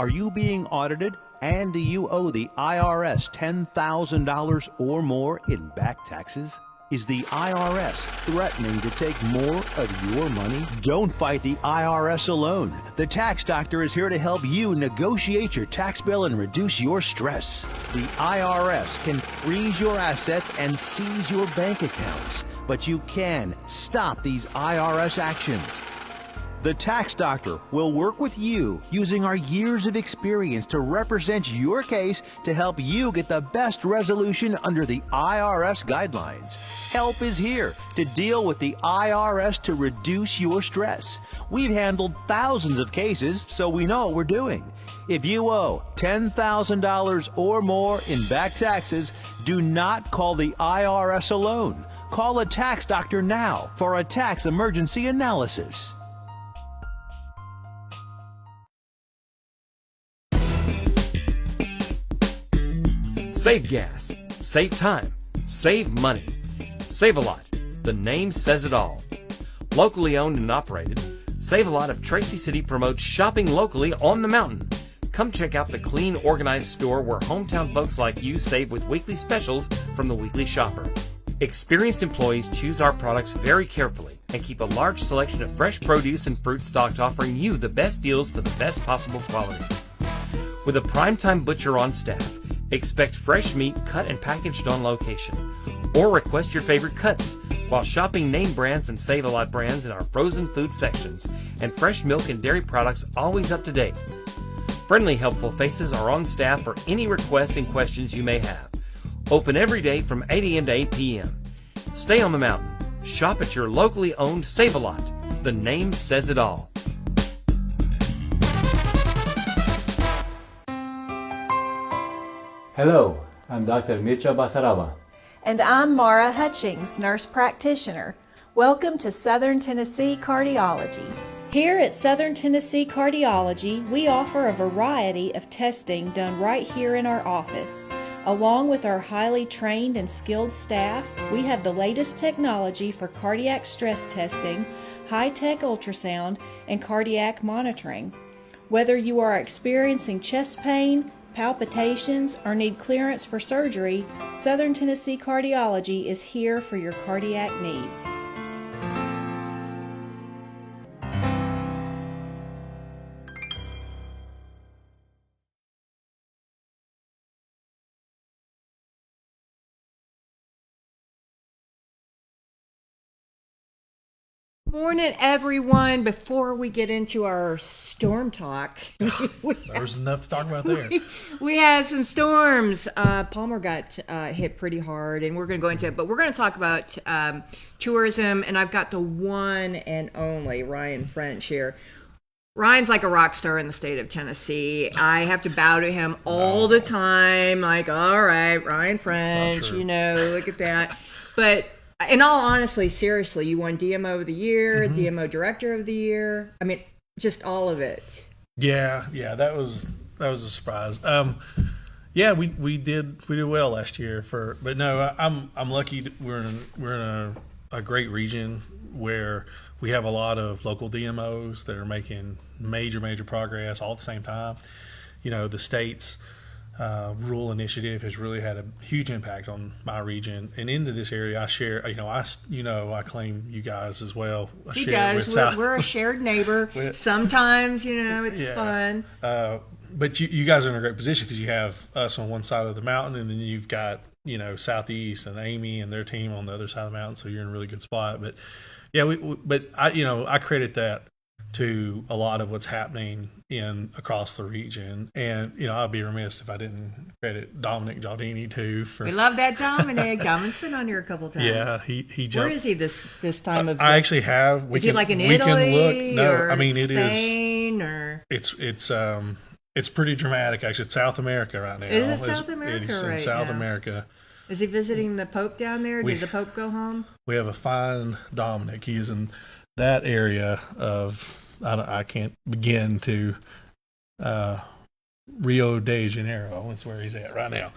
Are you being audited? And do you owe the IRS $10,000 or more in back taxes? Is the IRS threatening to take more of your money? Don't fight the IRS alone. The Tax Doctor is here to help you negotiate your tax bill and reduce your stress. The IRS can freeze your assets and seize your bank accounts, but you can stop these IRS actions. The Tax Doctor will work with you using our years of experience to represent your case to help you get the best resolution under the IRS guidelines. Help is here to deal with the IRS to reduce your stress. We've handled thousands of cases, so we know what we're doing. If you owe $10,000 or more in back taxes, do not call the IRS alone. Call a Tax Doctor now for a tax emergency analysis. Save gas, save time, save money. Save-A-Lot, the name says it all. Locally owned and operated, Save-A-Lot of Tracy City promotes shopping locally on the mountain. Come check out the clean, organized store where hometown folks like you save with weekly specials from the Weekly Shopper. Experienced employees choose our products very carefully and keep a large selection of fresh produce and fruit stocked, offering you the best deals for the best possible quality. With a primetime butcher on staff, expect fresh meat cut and packaged on location, or request your favorite cuts while shopping name brands and Save-A-Lot brands in our frozen food sections, and fresh milk and dairy products always up to date. Friendly, helpful faces are on staff for any requests and questions you may have. Open every day from 8 a.m. to 8 p.m. Stay on the mountain. Shop at your locally owned Save-A-Lot. The name says it all. Hello, I'm Dr. Mircea Basaraba. And I'm Mara Hutchings, nurse practitioner. Welcome to Southern Tennessee Cardiology. Here at Southern Tennessee Cardiology, we offer a variety of testing done right here in our office. Along with our highly trained and skilled staff, we have the latest technology for cardiac stress testing, high-tech ultrasound, and cardiac monitoring. Whether you are experiencing chest pain, palpitations, or need clearance for surgery, Southern Tennessee Cardiology is here for your cardiac needs. Morning, everyone. Before we get into our storm talk, there's enough to talk about there. We had some storms. Palmer got hit pretty hard, and we're going to go into it. But we're going to talk about tourism, and I've got the one and only Ryan French here. Ryan's like a rock star in the state of Tennessee. I have to bow to him all the time. Like, all right, Ryan French, look at that. But in all honesty, seriously, you won DMO of the Year, DMO Director of the Year. I mean, just all of it. Yeah, that was a surprise. We did well last year but no, I'm lucky. We're in a great region where we have a lot of local DMOs that are making major progress all at the same time. The state's rural initiative has really had a huge impact on my region and into this area. I share, I claim you guys as well. He does. We're a shared neighbor. Sometimes, it's fun. But you guys are in a great position because you have us on one side of the mountain, and then you've got, Southeast and Amy and their team on the other side of the mountain. So you're in a really good spot. But yeah, I credit that to a lot of what's happening across the region, and I'd be remiss if I didn't credit Dominic Gialdini too. We love that Dominic. Dominic's been on here a couple of times. Yeah, he jumped. Where is he this time of? I actually have. Is he like in Italy? We can look. No, or I mean it Spain, is. Or it's pretty dramatic actually. It's South America right now. Is it South America? It's right in South now. America. Is he visiting the Pope down there? Did the Pope go home? We have a fine Dominic. He is in that area of. I can't begin to Rio de Janeiro. That's where he's at right now.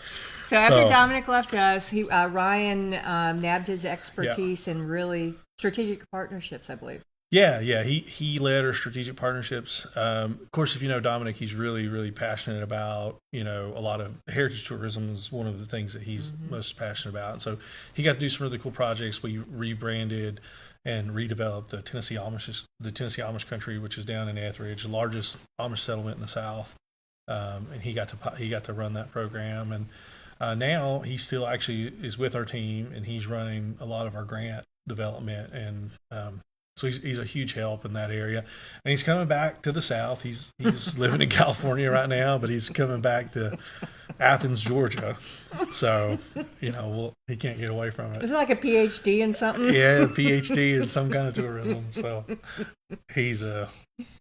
So after Dominic left us, Ryan nabbed his expertise in really strategic partnerships, I believe. Yeah. He led our strategic partnerships. Of course, if you know Dominic, he's really, really passionate about, a lot of heritage tourism is one of the things that he's most passionate about. And so he got to do some really cool projects. We rebranded and redeveloped the Tennessee Amish country, which is down in Etheridge, the largest Amish settlement in the South. And he got to run that program. And now he still actually is with our team, and he's running a lot of our grant development. And so he's a huge help in that area. And he's coming back to the South. He's living in California right now, but he's coming back to Athens, Georgia. So, he can't get away from it. Is it like a PhD in something? Yeah, a PhD in some kind of tourism. So he's a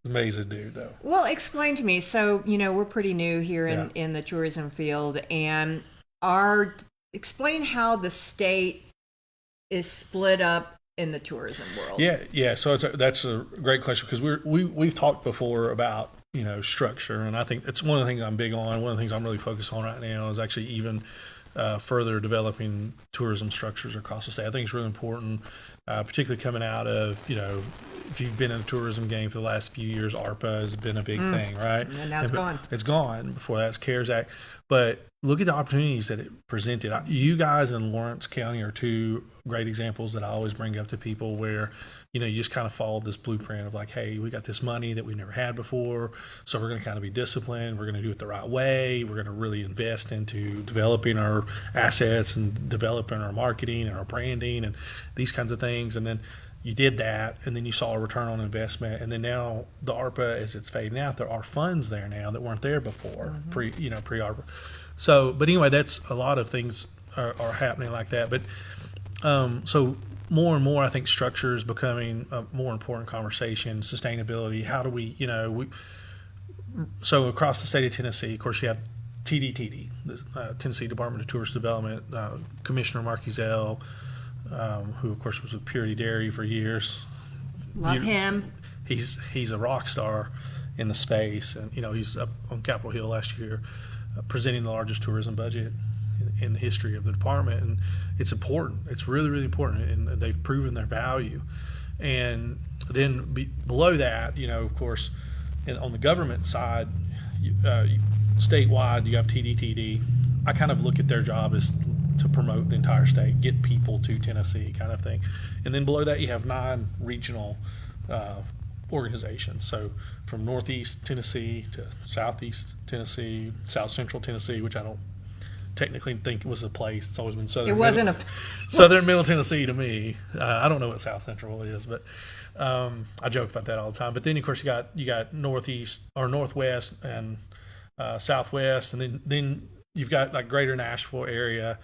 amazing dude, though. Well, explain to me. So, we're pretty new here in the tourism field, and explain how the state is split up in the tourism world. Yeah. So that's a great question, because we've talked before about structure, and I think it's one of the things I'm big on. One of the things I'm really focused on right now is actually even further developing tourism structures across the state. I think it's really important, particularly coming out of if you've been in the tourism game for the last few years, ARPA has been a big thing, right? And now it's gone. It's gone. Before that's CARES Act. But look at the opportunities that it presented. You guys in Lawrence County are two great examples that I always bring up to people where, you just kind of followed this blueprint of like, hey, we got this money that we never had before, so we're going to kind of be disciplined. We're going to do it the right way. We're going to really invest into developing our assets and developing our marketing and our branding and these kinds of things. And then you did that, and then you saw a return on investment, and then now the ARPA, as it's fading out, there are funds there now that weren't there before, pre-ARPA. So, but anyway, that's a lot of things are happening like that. But so more and more, I think structure is becoming a more important conversation. Sustainability. How do we, so across the state of Tennessee, of course, you have TDTD, the Tennessee Department of Tourist Development, Commissioner Mark Ezell, who of course was with Purity Dairy for years. Love him. He's a rock star in the space, and he's up on Capitol Hill last year presenting the largest tourism budget in the history of the department, and it's important. It's really, really important, and they've proven their value. And then below that, of course, on the government side, statewide, you have TDTD. I kind of look at their job as to promote the entire state, get people to Tennessee, kind of thing. And then below that, you have 9 regional organizations. So from Northeast Tennessee to Southeast Tennessee, South Central Tennessee, which I don't technically think was a place. It's always been Southern. It wasn't Southern Middle Tennessee to me. I don't know what South Central is, but I joke about that all the time. But then of course you got Northeast or Northwest and Southwest, and then you've got like Greater Nashville area,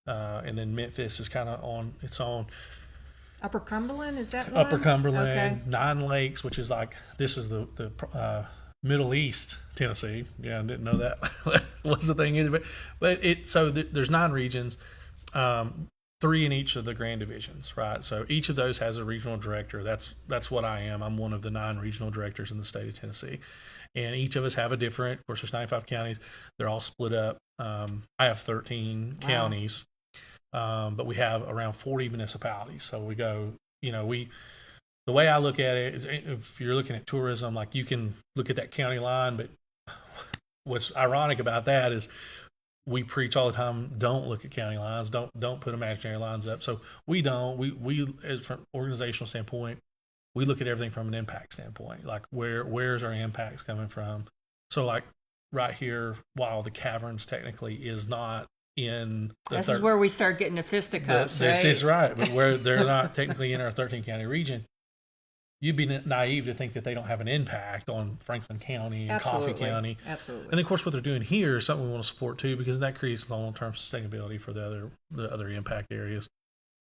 and then Memphis is kind of on its own. Upper Cumberland, is that one? Upper Cumberland, Okay. 9 Lakes, which is like, this is the Middle East Tennessee. Yeah, I didn't know that was the thing either. But there's 9 regions, 3 in each of the grand divisions, right? So each of those has a regional director. That's what I am. I'm one of the 9 regional directors in the state of Tennessee. And each of us have a different, of course, there's 95 counties. They're all split up. I have 13 counties. But we have around 40 municipalities. So we go, the way I look at it is, if you're looking at tourism, like you can look at that county line, but what's ironic about that is we preach all the time, don't look at county lines, don't put imaginary lines up. So we as from organizational standpoint, we look at everything from an impact standpoint, like where's our impacts coming from? So like right here, while the caverns technically is not in the This is where we start getting the fisticuffs, right? This is right, but where they're not technically in our 13 county region, you'd be naive to think that they don't have an impact on Franklin County and Absolutely. Coffee County. Absolutely. And of course, what they're doing here is something we want to support too, because that creates long-term sustainability for the other impact areas.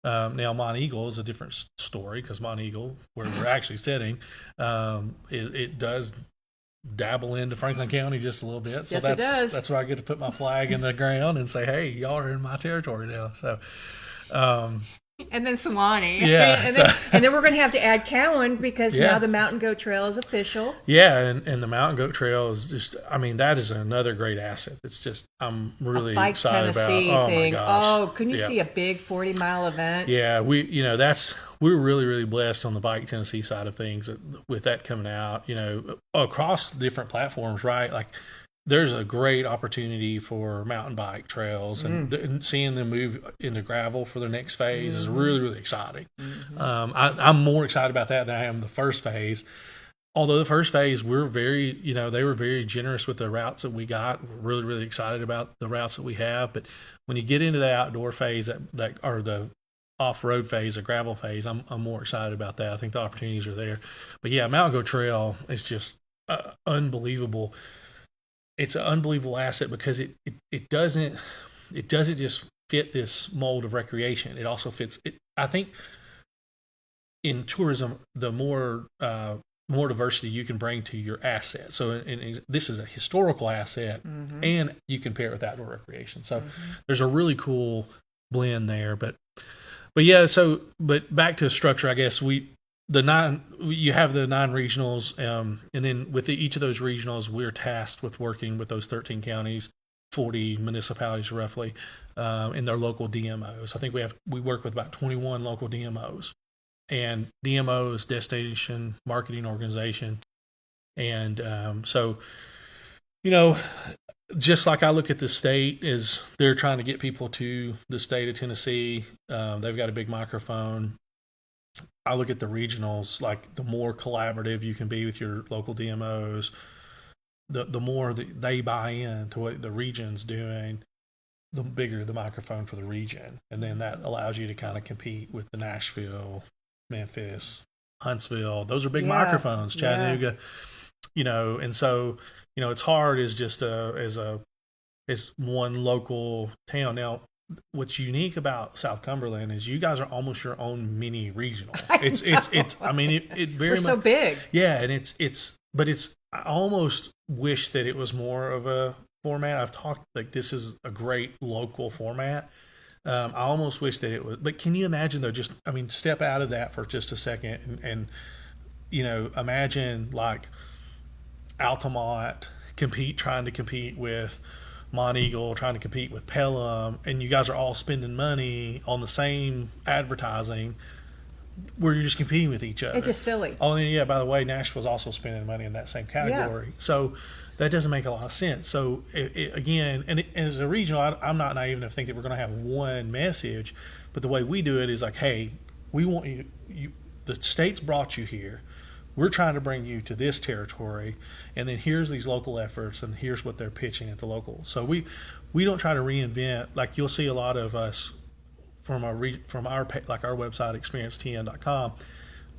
Now, Mont Eagle is a different story, because Mont Eagle, where we're actually sitting, it does dabble into Franklin County just a little bit. So Yes, it does. That's where I get to put my flag in the ground and say, hey, y'all are in my territory now. So, and then Sewanee. Yeah, and then we're going to have to add Cowan, because Yeah. now the Mountain Goat Trail is official. yeah, and the Mountain Goat Trail is just, that is another great asset. It's just, I'm really Bike excited Tennessee about. Oh thing. my gosh. Oh, couldn't you Yeah. see a big 40-mile event? Yeah, we, we were really, really blessed on the Bike Tennessee side of things with that coming out, across different platforms, right? Like there's a great opportunity for mountain bike trails and seeing them move into gravel for their next phase is really, really exciting. I'm more excited about that than I am the first phase. Although the first phase, we're very, they were very generous with the routes that we got. We're really, really excited about the routes that we have. But when you get into the outdoor phase or the off-road phase, the gravel phase, I'm more excited about that. I think the opportunities are there. But yeah, Mountain Goat Trail is just unbelievable. It's an unbelievable asset because it doesn't just fit this mold of recreation. It also fits it. I think in tourism, the more diversity you can bring to your asset. So this is a historical asset, and you can pair it with outdoor recreation. So there's a really cool blend there. But yeah, but back to structure, I guess you have the 9 regionals, and then with each of those regionals, we're tasked with working with those 13 counties, 40 municipalities roughly, in their local DMOs. I think we work with about 21 local DMOs. And DMO is Destination Marketing Organization. And so, just like I look at the state, is they're trying to get people to the state of Tennessee. They've got a big microphone. I look at the regionals, like the more collaborative you can be with your local DMOs, the more that they buy into what the region's doing, the bigger the microphone for the region. And then that allows you to kind of compete with the Nashville, Memphis, Huntsville. Those are big microphones. Chattanooga, and so it's hard as just as one local town. Now, what's unique about South Cumberland is you guys are almost your own mini regional. It's I mean it very We're much so big. Yeah, and I almost wish that it was more of a format. I've talked like this is a great local format. I almost wish that it was, but can you imagine though, step out of that for just a second and imagine like Altamont trying to compete with Monteagle, trying to compete with Pelham, and you guys are all spending money on the same advertising where you're just competing with each other. It's just silly. Oh, and yeah, by the way, Nashville's also spending money in that same category. Yeah. So that doesn't make a lot of sense. So again, as a regional, I'm not naive enough to think that we're going to have one message, but the way we do it is like, hey, we want you the state's brought you here. We're trying to bring you to this territory, and then here's these local efforts, and here's what they're pitching at the local. So we don't try to reinvent. Like you'll see a lot of us from our website, experiencetn.com.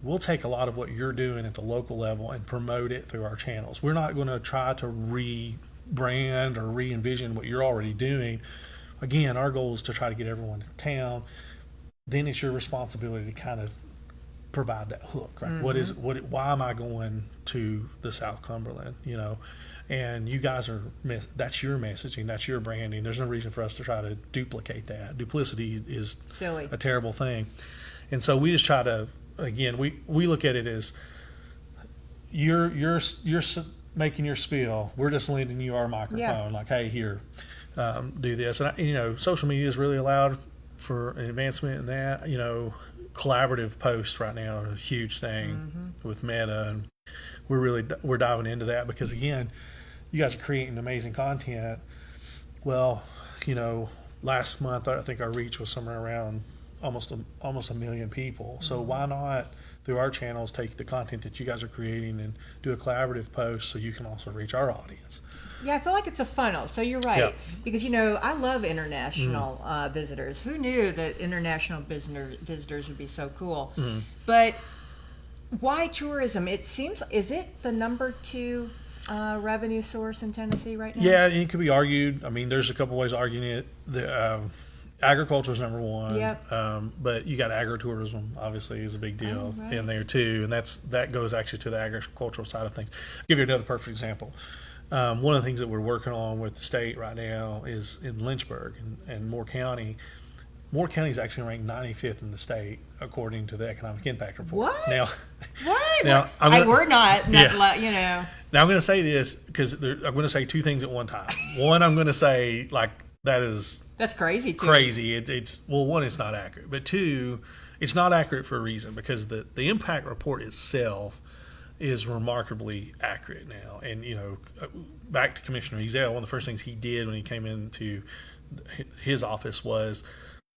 We'll take a lot of what you're doing at the local level and promote it through our channels. We're not going to try to rebrand or re-envision what you're already doing. Again, our goal is to try to get everyone to town. Then it's your responsibility to kind of provide that hook, right? Mm-hmm. Why am I going to the South Cumberland, and you guys that's your messaging, that's your branding. There's no reason for us to try to duplicate that. Duplicity is silly, a terrible thing. And so we just try to, again, we look at it as you're making your spiel. We're just lending you our microphone. Yeah. Like, hey, here, do this. And social media is really allowed for an advancement in that. Collaborative posts right now are a huge thing with Meta, and we're diving into that because again, you guys are creating amazing content. Well, last month I think our reach was somewhere around almost a million people. So why not through our channels take the content that you guys are creating and do a collaborative post so you can also reach our audience? Yeah, I feel like it's a funnel. So you're right. Yeah. Because, I love international visitors. Who knew that international visitors would be so cool? Mm-hmm. But why tourism? It seems, is it the number 2 revenue source in Tennessee right now? Yeah, it could be argued. I mean, there's a couple ways of arguing it. Agriculture is number 1. Yep. But you got agritourism, obviously, is a big deal in there too. And that goes actually to the agricultural side of things. I'll give you another perfect example. One of the things that we're working on with the state right now is in Lynchburg and Moore County. Moore County is actually ranked 95th in the state according to the Economic Impact Report. What? Now, what? Now, we're not. Yeah. Now I'm going to say this because I'm going to say 2 things at one time. One, I'm going to say like that's That's crazy. Too. Crazy. It's well, one, it's not accurate, but two, it's not accurate for a reason, because the impact report itself is remarkably accurate now. And back to Commissioner Ezell, one of the first things he did when he came into his office was,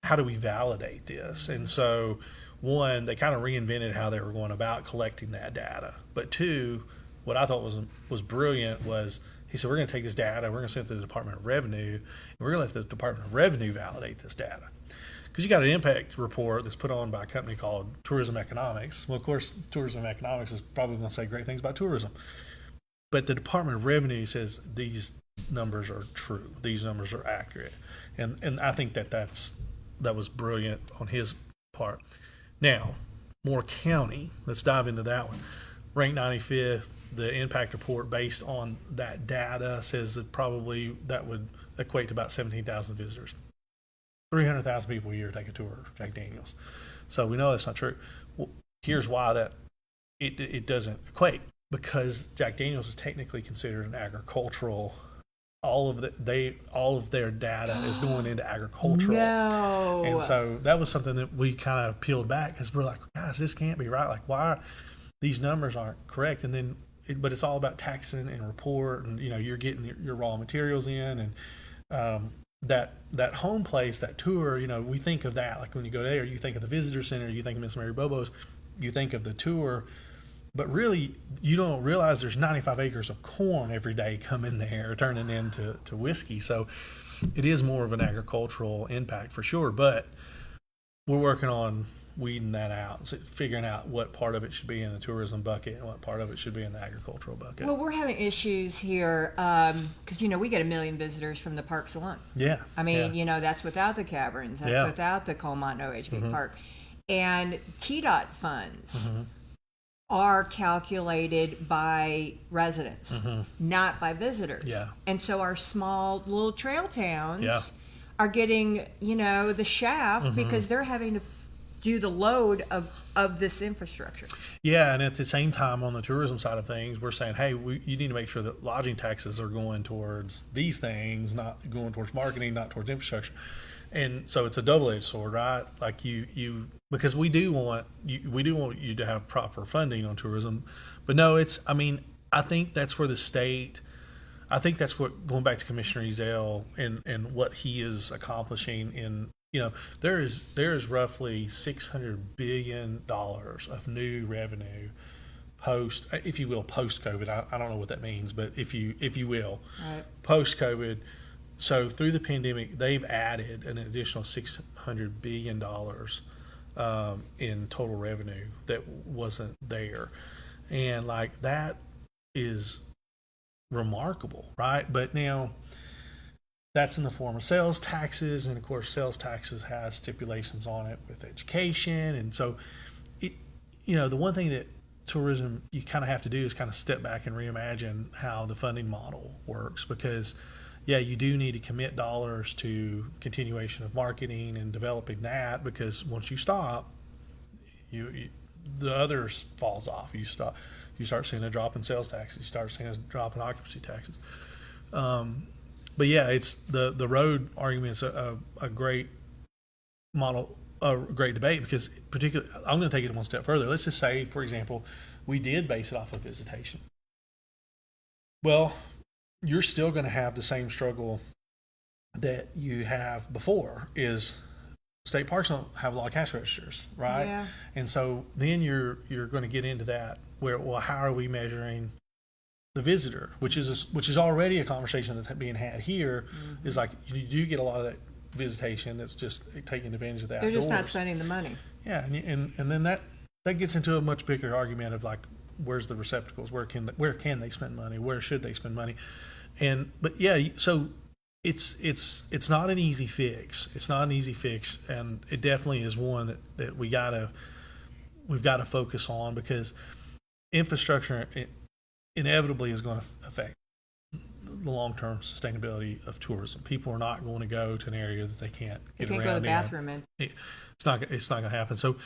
how do we validate this? And so, one, they kind of reinvented how they were going about collecting that data. But two, what I thought was brilliant was, he said, we're going to take this data, we're going to send it to the Department of Revenue, and we're going to let the Department of Revenue validate this data. Because you got an impact report that's put on by a company called Tourism Economics. Well, of course, Tourism Economics is probably going to say great things about tourism. But the Department of Revenue says these numbers are true, these numbers are accurate. And I think that was brilliant on his part. Now, Moore County, let's dive into that one. Ranked 95th, the impact report based on that data says that probably that would equate to about 17,000 visitors. 300,000 people a year take a tour of Jack Daniels. So we know that's not true. Well, here's why that it doesn't equate. Because Jack Daniels is technically considered an agricultural. All of their data is going into agricultural. No. And so that was something that we kind of peeled back, because we're like, guys, this can't be right. Like, why these numbers aren't correct? And then, but it's all about taxing and report, and you're getting your raw materials in, and that home place, that tour. We think of that, like when you go there, you think of the visitor center, you think of Miss Mary Bobo's, you think of the tour. But really, you don't realize there's 95 acres of corn every day coming there, turning into whiskey. So it is more of an agricultural impact for sure. But we're working on weeding that out, so figuring out what part of it should be in the tourism bucket and what part of it should be in the agricultural bucket. Well, we're having issues here because, we get 1 million visitors from the parks alone. Yeah. I mean, that's without the caverns. That's without the Colmont OHV Park. And TDOT funds are calculated by residents, not by visitors. Yeah. And so our small little trail towns are getting, the shaft because they're having to do the load of this infrastructure. Yeah, and at the same time, on the tourism side of things, we're saying, hey, you need to make sure that lodging taxes are going towards these things, not going towards marketing, not towards infrastructure. And so it's a double-edged sword, right? Like you because we do want you to have proper funding on tourism, but no, I think that's where the state. I think that's what, going back to Commissioner Ezell and what he is accomplishing in. There is roughly $600 billion of new revenue post COVID. I don't know what that means, but if you will, right. Post COVID. So through the pandemic, they've added an additional $600 billion in total revenue that wasn't there, and like that is remarkable, right? But now, that's in the form of sales taxes, and of course, sales taxes has stipulations on it with education, and so, the one thing that tourism you kind of have to do is kind of step back and reimagine how the funding model works, because, yeah, you do need to commit dollars to continuation of marketing and developing that, because once you stop, the others falls off. You start seeing a drop in sales taxes, you start seeing a drop in occupancy taxes. But yeah, it's the road argument is a great model, a great debate, because particularly, I'm going to take it one step further. Let's just say, for example, we did base it off of visitation. Well, you're still going to have the same struggle that you have before. Is state parks don't have a lot of cash registers, right? Yeah. And so then you're going to get into that where, well, how are we measuring the visitor, which is already a conversation that's being had here, is like you do get a lot of that visitation that's just taking advantage of that. They're just not spending the money. Yeah, and then that gets into a much bigger argument of like, where's the receptacles? Where can they spend money? Where should they spend money? But yeah, so it's not an easy fix. It's not an easy fix, and it definitely is one that we've got to focus on, because infrastructure inevitably is going to affect the long-term sustainability of tourism. People are not going to go to an area that they can't get around. They can't go to the bathroom in. It's not going to happen. So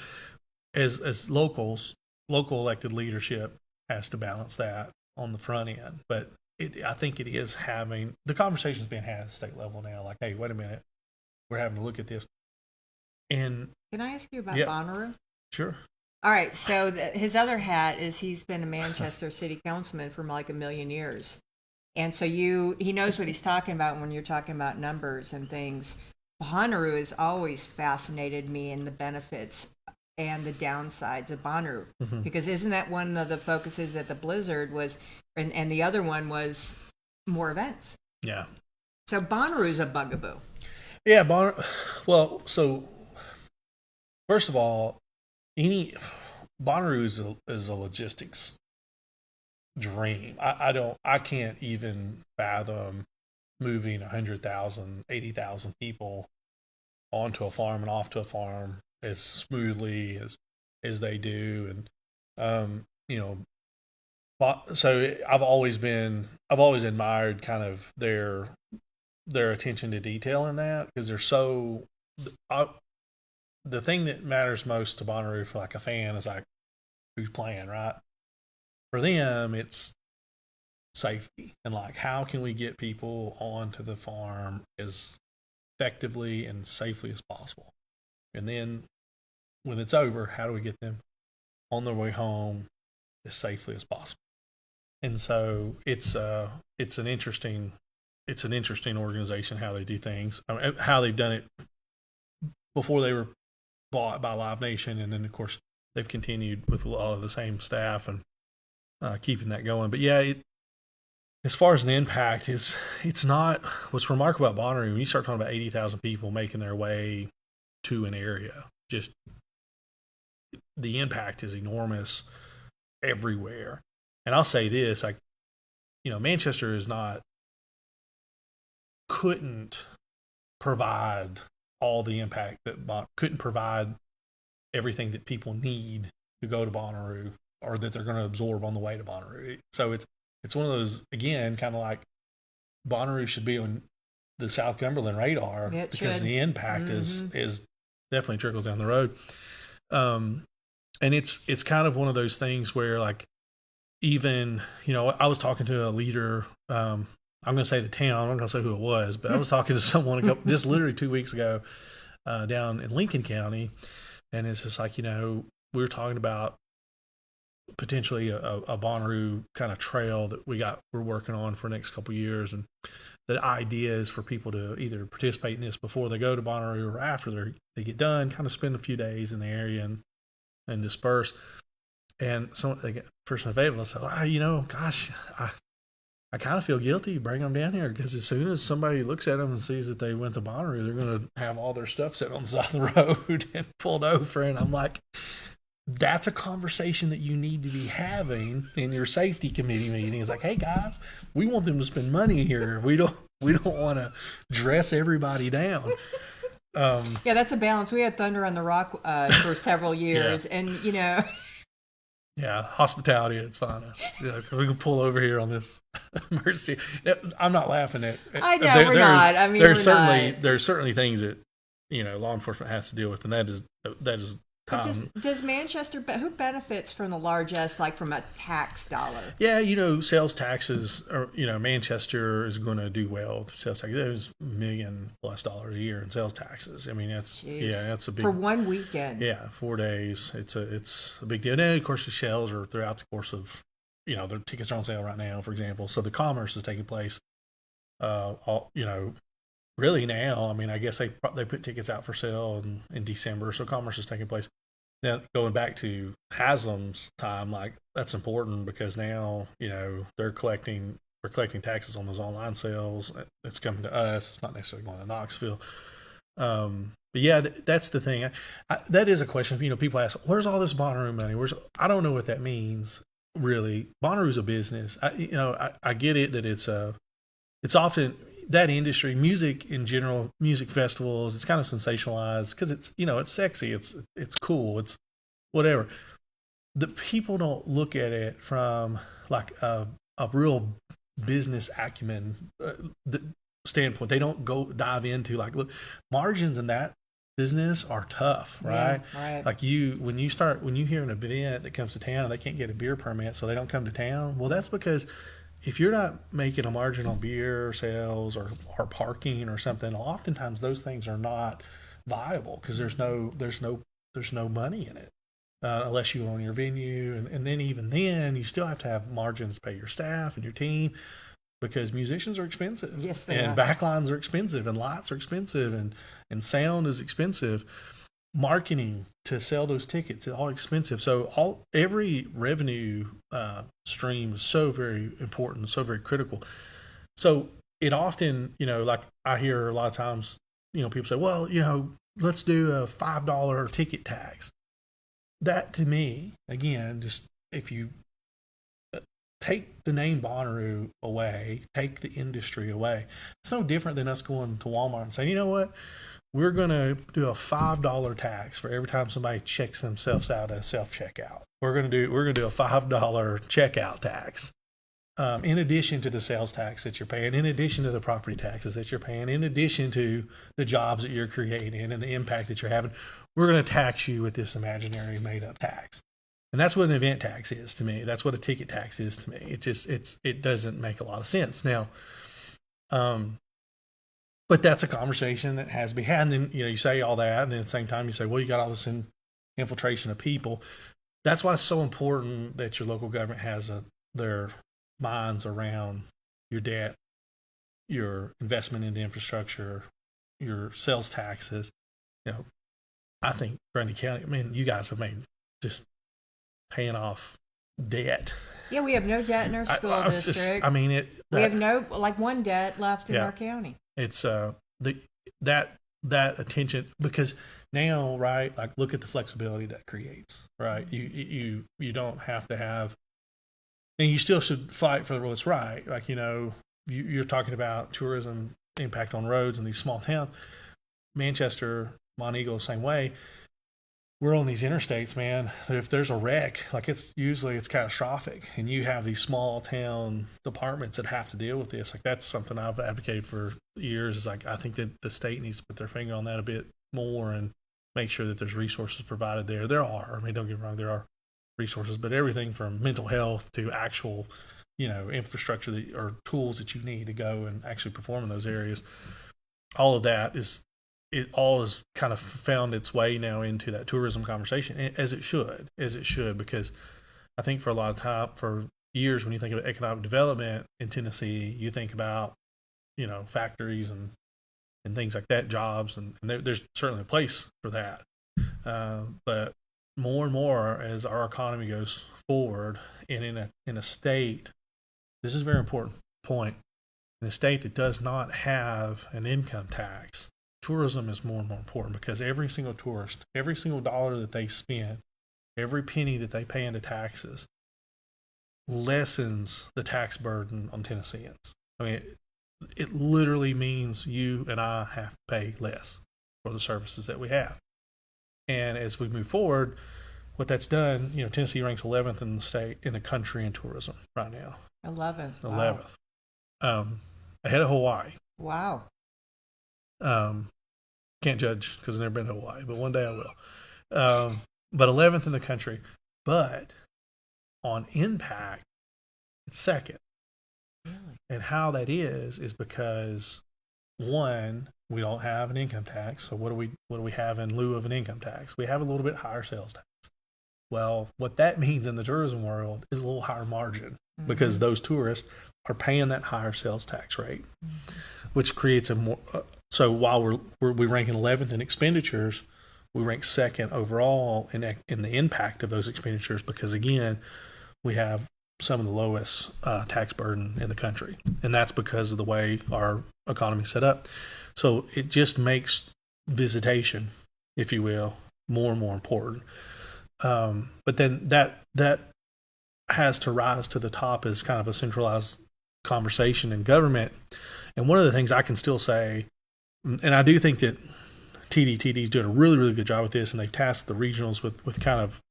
as locals, local elected leadership has to balance that on the front end. But I think it is having the conversations being had at the state level now. Like, hey, wait a minute, we're having to look at this. And Can I ask you about Yeah. Bonnaroo? sure, All right, so his other hat is he's been a Manchester city councilman for like a million years. And so he knows what he's talking about when you're talking about numbers and things. Bonnaroo has always fascinated me in the benefits and the downsides of Bonnaroo. Because isn't that one of the focuses at the Blizzard was, and the other one was more events. yeah. So Bonnaroo's a bugaboo. Yeah, well, so first of all, Bonnaroo is a logistics dream. I can't even fathom moving 100,000, 80,000 people onto a farm and off to a farm as smoothly as they do. And, so I've always admired kind of their attention to detail in that, because they're so, the thing that matters most to Bonnaroo for like a fan is like who's playing, right? For them, it's safety and like how can we get people onto the farm as effectively and safely as possible, and then when it's over, how do we get them on their way home as safely as possible? And so it's an interesting organization, how they do things, how they've done it before they were bought by Live Nation, and then of course they've continued with a lot of the same staff and keeping that going. But yeah, as far as an impact, it's not what's remarkable about Bonnaroo. When you start talking about 80,000 people making their way to an area, just the impact is enormous everywhere. And I'll say this, like, Manchester couldn't provide all the impact couldn't provide everything that people need to go to Bonnaroo, or that they're going to absorb on the way to Bonnaroo. So it's one of those, again, kind of like Bonnaroo should be on the South Cumberland radar, because the impact is definitely trickles down the road. And it's kind of one of those things where, like, even, I was talking to a leader, I'm going to say the town, I'm not going to say who it was, but I was talking to someone just literally 2 weeks ago down in Lincoln County. And it's just like, we were talking about potentially a Bonnaroo kind of trail that we're working on for the next couple of years. And the idea is for people to either participate in this before they go to Bonnaroo or after they get done, kind of spend a few days in the area and disperse. And the person available said, gosh, I kind of feel guilty bringing them down here, because as soon as somebody looks at them and sees that they went to Bonnaroo, they're going to have all their stuff sitting on the side of the road and pulled over. And I'm like, that's a conversation that you need to be having in your safety committee meeting. It's like, hey guys, we want them to spend money here. We don't want to dress everybody down. Yeah, that's a balance. We had Thunder on the Rock for several years, and yeah, hospitality at its finest. We can pull over here on this emergency. I'm not laughing at. I know we're not. I mean, there's certainly things that law enforcement has to deal with, and that is time. Does Manchester, who benefits from the largest, like from a tax dollar? Yeah, sales taxes, or Manchester is going to do well with sales taxes. There's $1 million+ a year in sales taxes. I mean, that's a big, for one weekend. Yeah, 4 days. It's a big deal. And of course, the sales are throughout the course of, their tickets are on sale right now, for example. So the commerce is taking place. Really now, I mean, I guess they put tickets out for sale in December, so commerce is taking place. Now, going back to Haslam's time, like, that's important, because now, we're collecting taxes on those online sales. It's coming to us. It's not necessarily going to Knoxville. But yeah, that's the thing. That is a question. People ask, where's all this Bonnaroo money? I don't know what that means, really. Bonnaroo's a business. I get it that it's often that industry, music in general, music festivals, it's kind of sensationalized because it's sexy, it's cool, it's whatever. The people don't look at it from like a real business acumen standpoint. They don't dive into like, look, margins in that business are tough, right? Yeah, right. Like when you hear an event that comes to town and they can't get a beer permit, so they don't come to town. Well, that's because if you're not making a margin on beer sales or parking or something, oftentimes those things are not viable because there's no money in it. Unless you own your venue. And then even then, you still have to have margins to pay your staff and your team because musicians are expensive. Yes, they and are. backlines are expensive and lights are expensive and sound is expensive. Marketing to sell those tickets is all expensive. So every revenue stream is so very important, so very critical. So it often, like I hear a lot of times, people say, well, let's do a $5 ticket tax. That to me, again, just if you take the name Bonnaroo away, take the industry away, it's no different than us going to Walmart and saying, you know what, we're going to do a $5 tax for every time somebody checks themselves out at self-checkout. We're going to do a $5 checkout tax. In addition to the sales tax that you're paying, in addition to the property taxes that you're paying, in addition to the jobs that you're creating and the impact that you're having, we're going to tax you with this imaginary made up tax. And that's what an event tax is to me. That's what a ticket tax is to me. It doesn't make a lot of sense. Now, but that's a conversation that has to be had. And then, you say all that. And then at the same time, you say, well, you got all this infiltration of people. That's why it's so important that your local government has their minds around your debt, your investment into infrastructure, your sales taxes. I think Grundy County, you guys have made just paying off debt. Yeah, we have no debt in our school district. We have no one debt left in our county. It's that attention, because now, right, like look at the flexibility that creates, right? You don't have to have, and you still should fight for what's right. Like, you're talking about tourism impact on roads in these small towns. Manchester, Monteagle, same way. We're on these interstates, man. If there's a wreck, it's catastrophic, and you have these small town departments that have to deal with this. That's something I've advocated for years. Is I think that the state needs to put their finger on that a bit more and make sure that there's resources provided there. There are. Don't get me wrong, there are resources, but everything from mental health to actual, infrastructure or tools that you need to go and actually perform in those areas. All of that it all has kind of found its way now into that tourism conversation, as it should, because I think for a lot of time, for years, when you think of economic development in Tennessee, you think about, factories and things like that, jobs, and there's certainly a place for that. But more and more as our economy goes forward, and in a state, this is a very important point, in a state that does not have an income tax, tourism is more and more important, because every single tourist, every single dollar that they spend, every penny that they pay into taxes lessens the tax burden on Tennesseans. It literally means you and I have to pay less for the services that we have. And as we move forward, what that's done, Tennessee ranks 11th in the state, in the country, in tourism right now. 11th. 11th. Ahead of Hawaii. Wow. Can't judge because I've never been to Hawaii, but one day I will. But 11th in the country. But on impact, it's second. Really? And how that is because, one, we don't have an income tax. So what do we have in lieu of an income tax? We have a little bit higher sales tax. Well, what that means in the tourism world is a little higher margin, because those tourists are paying that higher sales tax rate, which creates a more. So while we rank in 11th in expenditures, we rank second overall in the impact of those expenditures, because again, we have some of the lowest tax burden in the country, and that's because of the way our economy is set up. So it just makes visitation, if you will, more and more important. But then that has to rise to the top as kind of a centralized conversation in government. And one of the things I can still say, and I do think that TD is doing a really, really good job with this, and they've tasked the regionals with kind of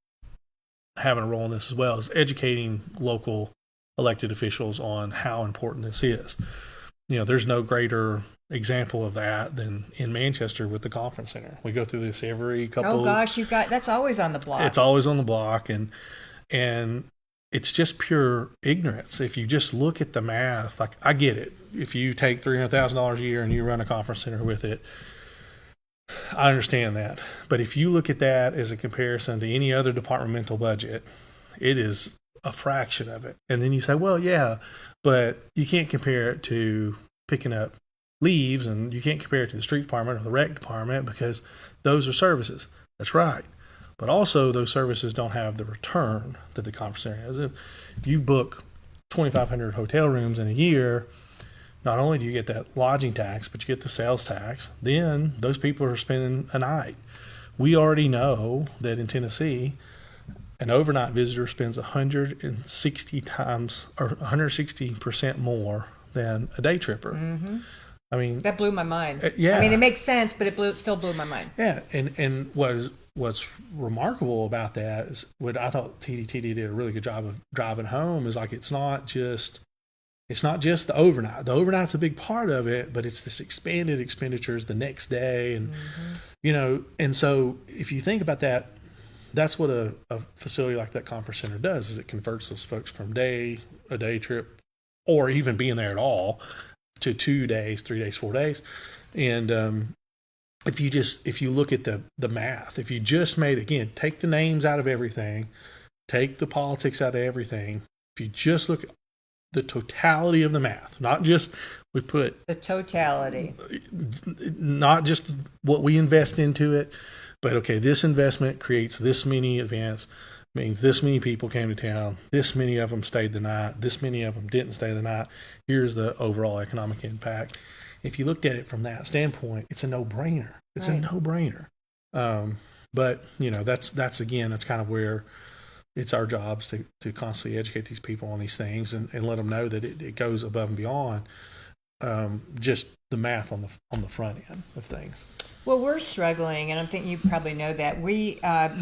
having a role in this as well, is educating local elected officials on how important this is. There's no greater example of that than in Manchester with the conference center. We go through this every couple. Oh gosh, that's always on the block. It's always on the block, and it's just pure ignorance. If you just look at the math, like I get it. If you take $300,000 a year and you run a conference center with it, I understand that. But if you look at that as a comparison to any other departmental budget, it is a fraction of it. And then you say, well, yeah, but you can't compare it to picking up leaves, and you can't compare it to the street department or the rec department because those are services. That's right. But also those services don't have the return that the conference center has. If you book 2,500 hotel rooms in a year, not only do you get that lodging tax, but you get the sales tax. Then those people are spending a night. We already know that in Tennessee, an overnight visitor spends 160 times or 160% more than a day tripper. Mm-hmm. I mean, that blew my mind. Yeah. I mean, it makes sense, but it still blew my mind. Yeah, and what's remarkable about that is what I thought TDTD did a really good job of driving home is like it's not just the overnight. The overnight's a big part of it, but it's this expanded expenditures the next day, and and so if you think about that, that's what a facility like that conference center does, is it converts those folks from a day trip, or even being there at all, to 2 days, 3 days, 4 days. And if you look at the math, if you just take the names out of everything, take the politics out of everything, if you just look at the totality of the math, not just we put the totality, not just what we invest into it, but okay, this investment creates this many events, means this many people came to town, this many of them stayed the night, this many of them didn't stay the night. Here's the overall economic impact. If you looked at it from that standpoint, it's a no-brainer. It's a no-brainer. But that's kind of where it's our jobs to constantly educate these people on these things and let them know that it goes above and beyond just the math on the front end of things. Well, we're struggling, and I think you probably know that we had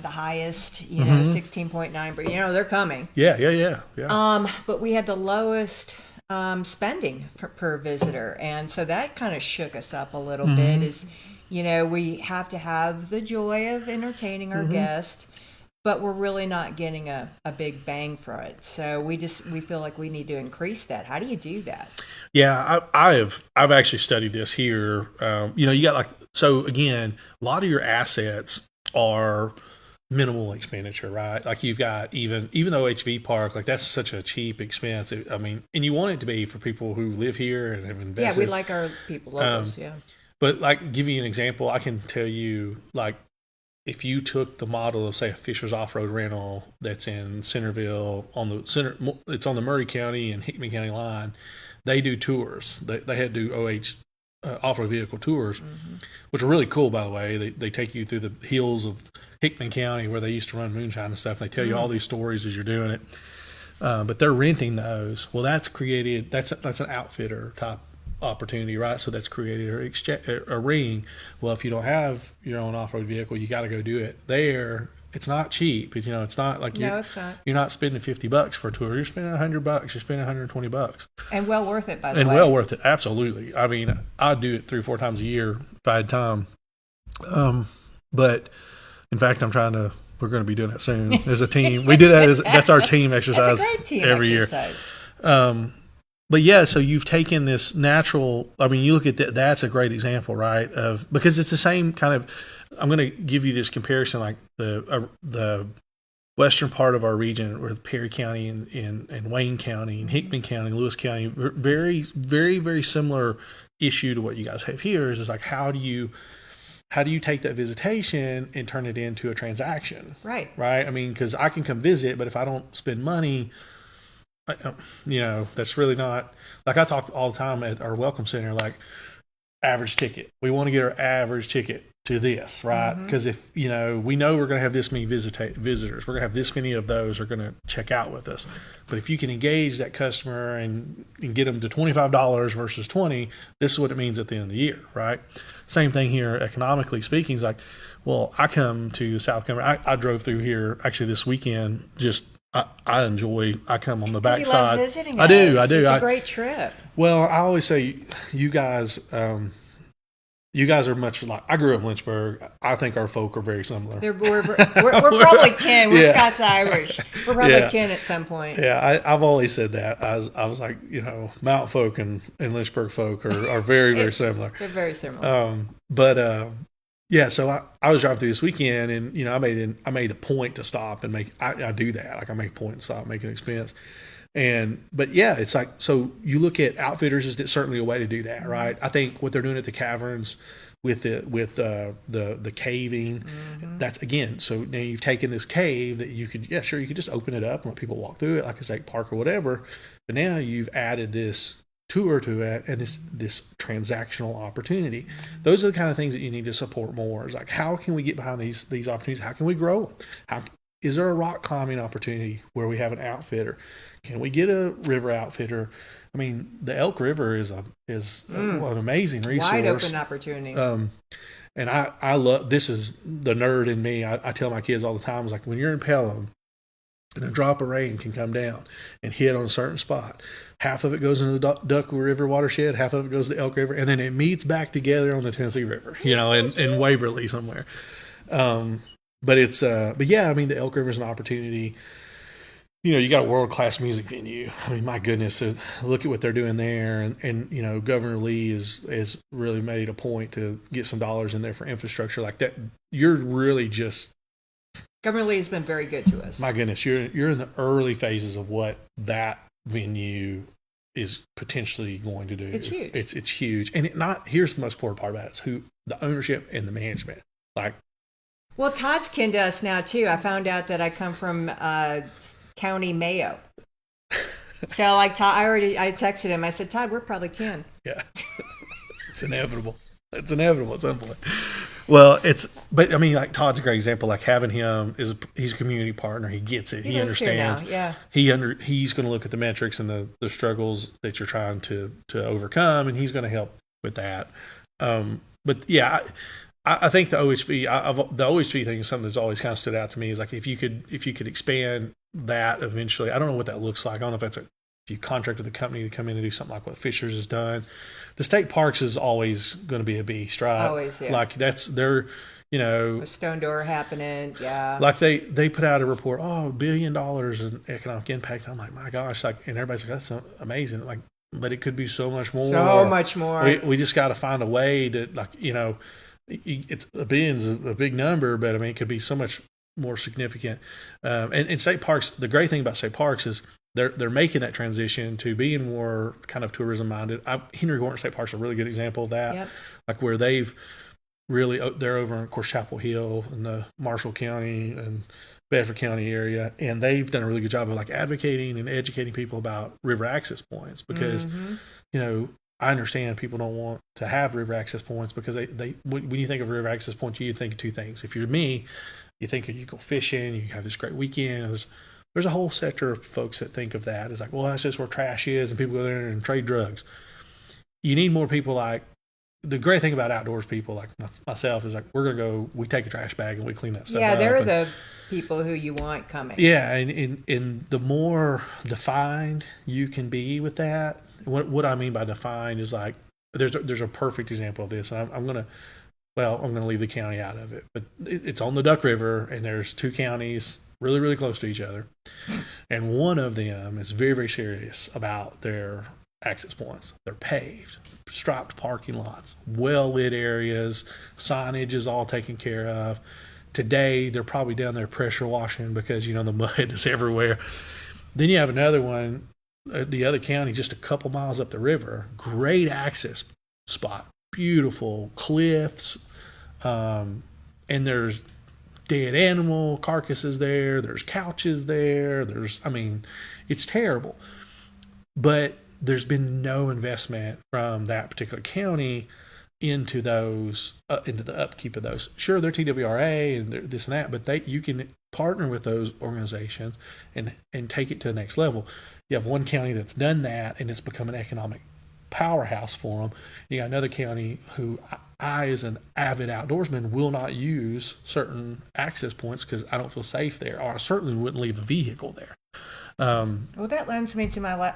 the highest, 16.9, but they're coming. Yeah. But we had the lowest spending per visitor, and so that kind of shook us up a little bit. Is we have to have the joy of entertaining our guests, but we're really not getting a big bang for it. So we feel like we need to increase that. How do you do that? Yeah, I've actually studied this here. You got so again, a lot of your assets are minimal expenditure, right? Like you've got even though HV Park, like that's such a cheap expense. I mean, and you want it to be for people who live here and have invested. Yeah, we like our people locals, yeah. But like, give you an example, I can tell you, like, if you took the model of say a Fisher's Off-Road Rental that's in Centerville it's on the Murray County and Hickman County line. They do tours. They had to do OH off-road vehicle tours, which are really cool, by the way. They take you through the hills of Hickman County where they used to run moonshine and stuff. And they tell you all these stories as you're doing it. But they're renting those. Well, that's an outfitter type opportunity, right? So that's created a ring. Well, if you don't have your own off-road vehicle, you got to go do it there. It's not cheap. It's not like it's not. You're not spending $50 for a tour. You're spending $100. You're spending $120. And well worth it, by the way. And well worth it, absolutely. I mean, I'd do it 3 or 4 times a year if I had time. But in fact, we're going to be doing that soon as a team. We do that that's our team exercise. That's a great team every exercise. Year. But yeah, so you've taken this natural. I mean, you look at that. That's a great example, right? Because it's the same kind of. I'm going to give you this comparison, like the western part of our region, with Perry County and Wayne County and Hickman County, Lewis County, very, very, very similar issue to what you guys have here. Is like how do you take that visitation and turn it into a transaction? Right. I mean, because I can come visit, but if I don't spend money, that's really not, like I talk all the time at our welcome center, like average ticket. We want to get our average ticket to this, right? Because if, we know we're going to have this many visitors, we're going to have this many of those are going to check out with us. But if you can engage that customer and get them to $25 versus $20, this is what it means at the end of the year, right? Same thing here, economically speaking, is like, well, I come to South Carolina. I drove through here actually this weekend. I come on the backside. He loves visiting us. I do. It's a great trip. Well, I always say, you guys, you guys are much like, I grew up in Lynchburg. I think our folk are very similar. We're probably kin. We're Yeah. Scots Irish. We're probably Yeah. kin at some point. Yeah, I've always said that. I was like, Mount folk and Lynchburg folk are very, very similar. They're very similar. Yeah, so I was driving through this weekend, and I made a point to stop and I do that. Like, I make a point to stop, make an expense. But yeah, it's like, so you look at Outfitters is certainly a way to do that, right? I think what they're doing at the caverns with the caving, that's, again, so now you've taken this cave that you could just open it up and let people walk through it like a state park or whatever, but now you've added this tour to it and this transactional opportunity. Those are the kind of things that you need to support more. It's like, how can we get behind these opportunities? How can we grow them? Is there a rock climbing opportunity where we have an outfitter? Can we get a river outfitter? I mean, the Elk River is an amazing resource. Wide open opportunity. And I love, this is the nerd in me. I tell my kids all the time, it's like, when you're in Pelham and a drop of rain can come down and hit on a certain spot, half of it goes into the Duck River watershed, half of it goes to the Elk River, and then it meets back together on the Tennessee River, in Waverly somewhere. But yeah, I mean, the Elk River is an opportunity. You got a world-class music venue. I mean, my goodness, look at what they're doing there. And Governor Lee has really made a point to get some dollars in there for infrastructure like that. You're really just, Governor Lee has been very good to us. my goodness, you're in the early phases of what that venue is potentially going to do. It's huge. It's huge. And here's the most important part about it. It's the ownership and the management. Like, Well, Todd's kin to us now too. I found out that I come from County Mayo. So like Todd, I texted him. I said, Todd, we're probably kin. yeah, it's inevitable. It's inevitable at some point. Well, but I mean, like, Todd's a great example. Like, having him he's a community partner. He gets it. He lives here now, understands. yeah. He's going to look at the metrics and the struggles that you're trying to overcome, and he's going to help with that. But yeah, I think the OHV, the OHV thing is something that's always kind of stood out to me. Is like, if you could expand that eventually. I don't know what that looks like. I don't know if you contract with a company to come in and do something like what Fishers has done. The state parks is always going to be a beast, right? Always, yeah. Like, that's their, A stone door happening, yeah. like they put out a report, $1 billion in economic impact. I'm like, my gosh, like, and everybody's like, that's amazing. Like, but it could be so much more. So much more. We just got to find a way to, like, it's $1 billion's a big number, but I mean, it could be so much more significant. And state parks, the great thing about state parks is they're making that transition to being more kind of tourism minded. Henry Gorton State Park's a really good example of that. Yep. Like, where they're over in, of course, Chapel Hill in the Marshall County and Bedford County area, and they've done a really good job of, like, advocating and educating people about river access points, because I understand people don't want to have river access points, because when you think of river access points, you think of two things. If you're me, you think you go fishing, you have this great weekend. There's a whole sector of folks that think of that as like, well, that's just where trash is, and people go there and trade drugs. You need more people like, the great thing about outdoors people like myself is, like, we take a trash bag and we clean that stuff up. Yeah, they're the people who you want coming. Yeah, and the more defined you can be with that, what I mean by defined is, like, there's a perfect example of this. And I'm gonna leave the county out of it, but it's on the Duck River, and there's two counties really, really close to each other, and one of them is very, very serious about their access points. They're paved, striped parking lots, well-lit areas, signage is all taken care of. Today, they're probably down there pressure washing because, the mud is everywhere. Then you have another one, the other county, just a couple miles up the river, great access spot, beautiful cliffs, and there's dead animal carcasses there, there's couches there, it's terrible. But there's been no investment from that particular county into those, into the upkeep of those. Sure, they're TWRA and they're this and that, but you can partner with those organizations and take it to the next level. You have one county that's done that, and it's become an economic powerhouse for them. You got another county who, I, as an avid outdoorsman, will not use certain access points because I don't feel safe there, or I certainly wouldn't leave a vehicle there. Well, that lends me to my,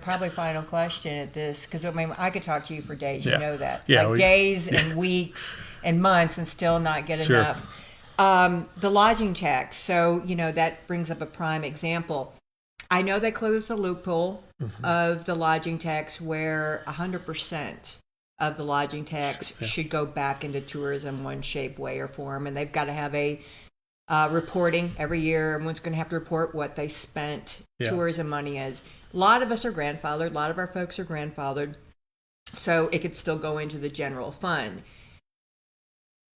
probably final question at this, because I mean, I could talk to you for days. You Yeah. know that, Yeah, like days and weeks and months, and still not get Sure. enough. The lodging tax. So that brings up a prime example. I know they closed the loophole of the lodging tax where 100% of the lodging tax should go back into tourism, one shape, way, or form, and they've got to have a reporting every year. Everyone's going to have to report what they spent tourism money is. A lot of us are grandfathered. A lot of our folks are grandfathered, so it could still go into the general fund.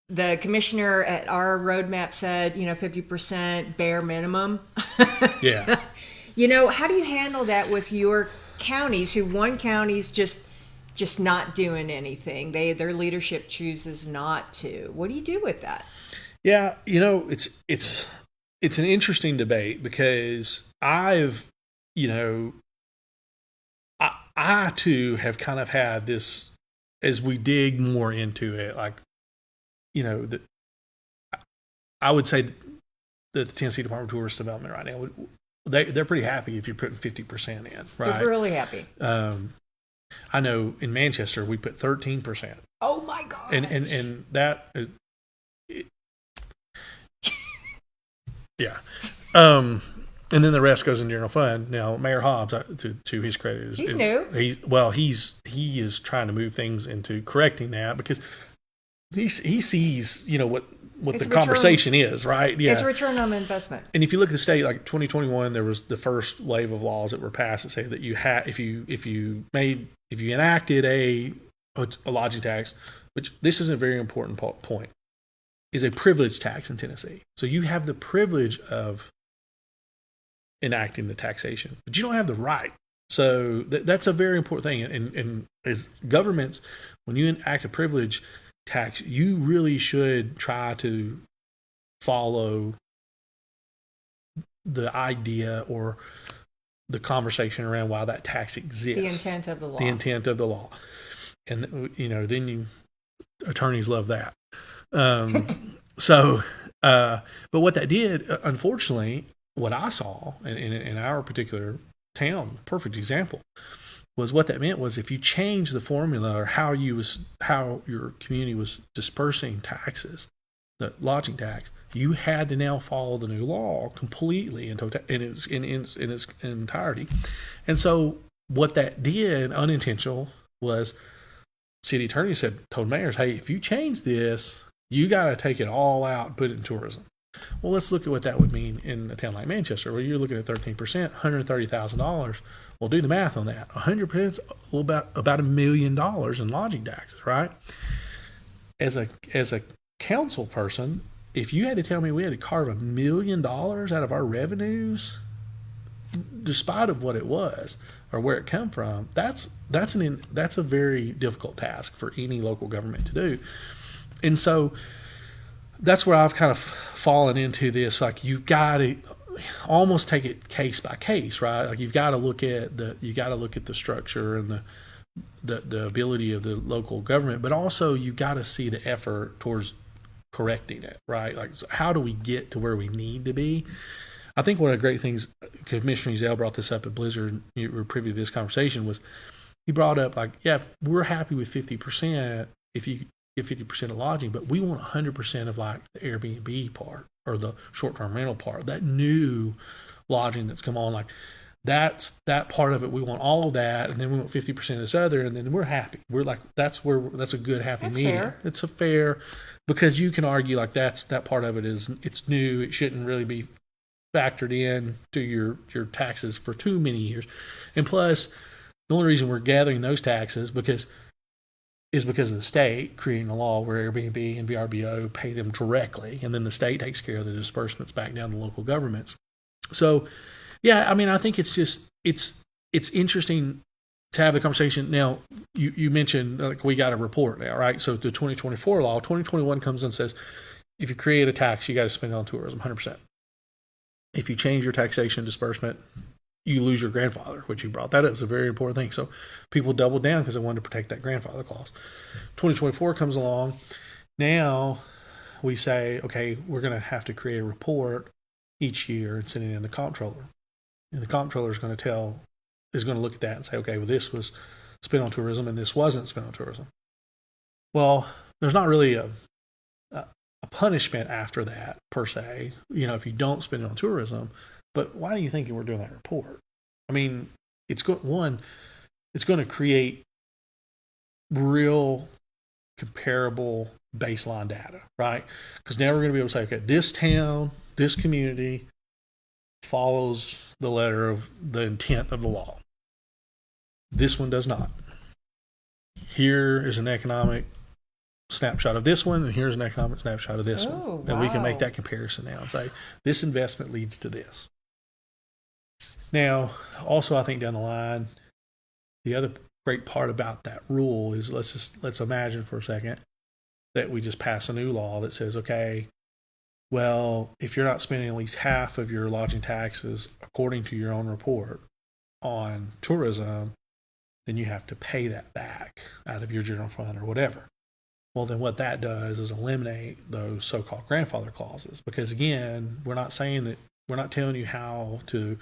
The commissioner at our roadmap said, 50% bare minimum. Yeah. How do you handle that with your counties? One county's just not doing anything. Their leadership chooses not to. What do you do with that? Yeah, it's an interesting debate because I too have kind of had this as we dig more into it, like, I would say that the Tennessee Department of Tourist Development right now, they're pretty happy if you're putting 50% in, right? They're really happy. I know in Manchester we put 13%. Oh my God! And that, yeah. And then the rest goes in general fund. Now, Mayor Hobbs, to his credit, he's new. He is trying to move things into correcting that because he sees what the conversation is, right? Yeah, it's a return on investment. And if you look at the state, like 2021, there was the first wave of laws that were passed that say that you had if you enacted a lodging tax, which this is a very important point, is a privilege tax in Tennessee. So you have the privilege of enacting the taxation, but you don't have the right. So that's a very important thing. And as governments, when you enact a privilege tax, you really should try to follow the idea or the conversation around why that tax exists. The intent of the law. The intent of the law. And, then attorneys love that. But what that did, unfortunately, what I saw in our particular town, perfect example, was what that meant was if you change the formula or how your community was dispersing taxes, the lodging tax, you had to now follow the new law completely in its entirety. And so what that did, unintentional, was city attorney told mayors, hey, if you change this, you got to take it all out and put it in tourism. Well, let's look at what that would mean in a town like Manchester, where you're looking at 13%, $130,000. Well, do the math on that. 100% is about $1 million in lodging taxes, right? As a council person, if you had to tell me we had to carve $1 million out of our revenues, despite of what it was or where it come from, that's a very difficult task for any local government to do. And so that's where I've kind of fallen into this. Like, you've got to almost take it case by case, right? Like, you've got to look at the structure and the ability of the local government, but also you got to see the effort towards correcting it, right? Like, so how do we get to where we need to be? I think one of the great things, Commissioner Ezell brought this up at Blizzard, you were privy to this conversation, was he brought up, like, yeah, we're happy with 50% if you get 50% of lodging, but we want 100% of, like, the Airbnb part or the short-term rental part, that new lodging that's come on, like, that part of it, we want all of that, and then we want 50% of this other, and then we're happy. We're like, that's a good happy medium. Fair. It's a fair, because you can argue like that part of it it's new. It shouldn't really be factored in to your taxes for too many years. And plus, the only reason we're gathering those taxes is because of the state creating a law where Airbnb and VRBO pay them directly, and then the state takes care of the disbursements back down to local governments. So, yeah, I mean, I think it's interesting to have the conversation. Now, you mentioned, like, we got a report now, right? So the 2024 law, 2021 comes and says, if you create a tax, you got to spend it on tourism, 100%. If you change your taxation disbursement, you lose your grandfather, which you brought. That is a very important thing. So people doubled down because they wanted to protect that grandfather clause. 2024 comes along. Now we say, okay, we're going to have to create a report each year and send it in the comptroller. And the comptroller is going to look at that and say, okay, well, this was spent on tourism and this wasn't spent on tourism. Well, there's not really a punishment after that per se, if you don't spend it on tourism. But why do you think we're doing that report? I mean, it's going to create real comparable baseline data, right? Because now we're going to be able to say, okay, this town, this community follows the letter of the intent of the law. This one does not. Here is an economic snapshot of this one, and here's an economic snapshot of this one. And we can make that comparison now and say, this investment leads to this. Now, also, I think down the line, the other great part about that rule is let's imagine for a second that we just pass a new law that says, okay, well, if you're not spending at least half of your lodging taxes according to your own report on tourism, then you have to pay that back out of your general fund or whatever. Well, then what that does is eliminate those so-called grandfather clauses, because again, we're not telling you how to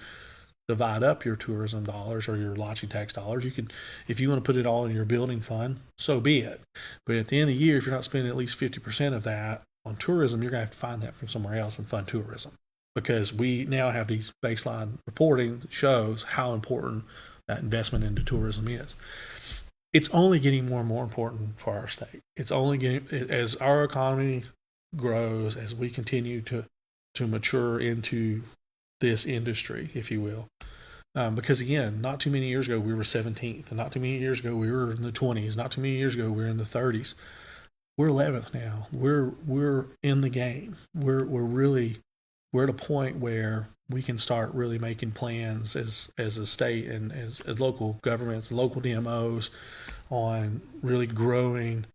divide up your tourism dollars or your lodging tax dollars. You could, if you want to put it all in your building fund, so be it. But at the end of the year, if you're not spending at least 50% of that on tourism, you're going to have to find that from somewhere else and fund tourism, because we now have these baseline reporting that shows how important that investment into tourism is. It's only getting more and more important for our state. It's only getting, as our economy grows, as we continue to mature into this industry, if you will. Because again, not too many years ago we were 17th, and not too many years ago we were in the 20s, not too many years ago we were in the 30s. We're 11th now. We're in the game. We're at a point where we can start really making plans as a state and as local governments, local DMOs, on really growing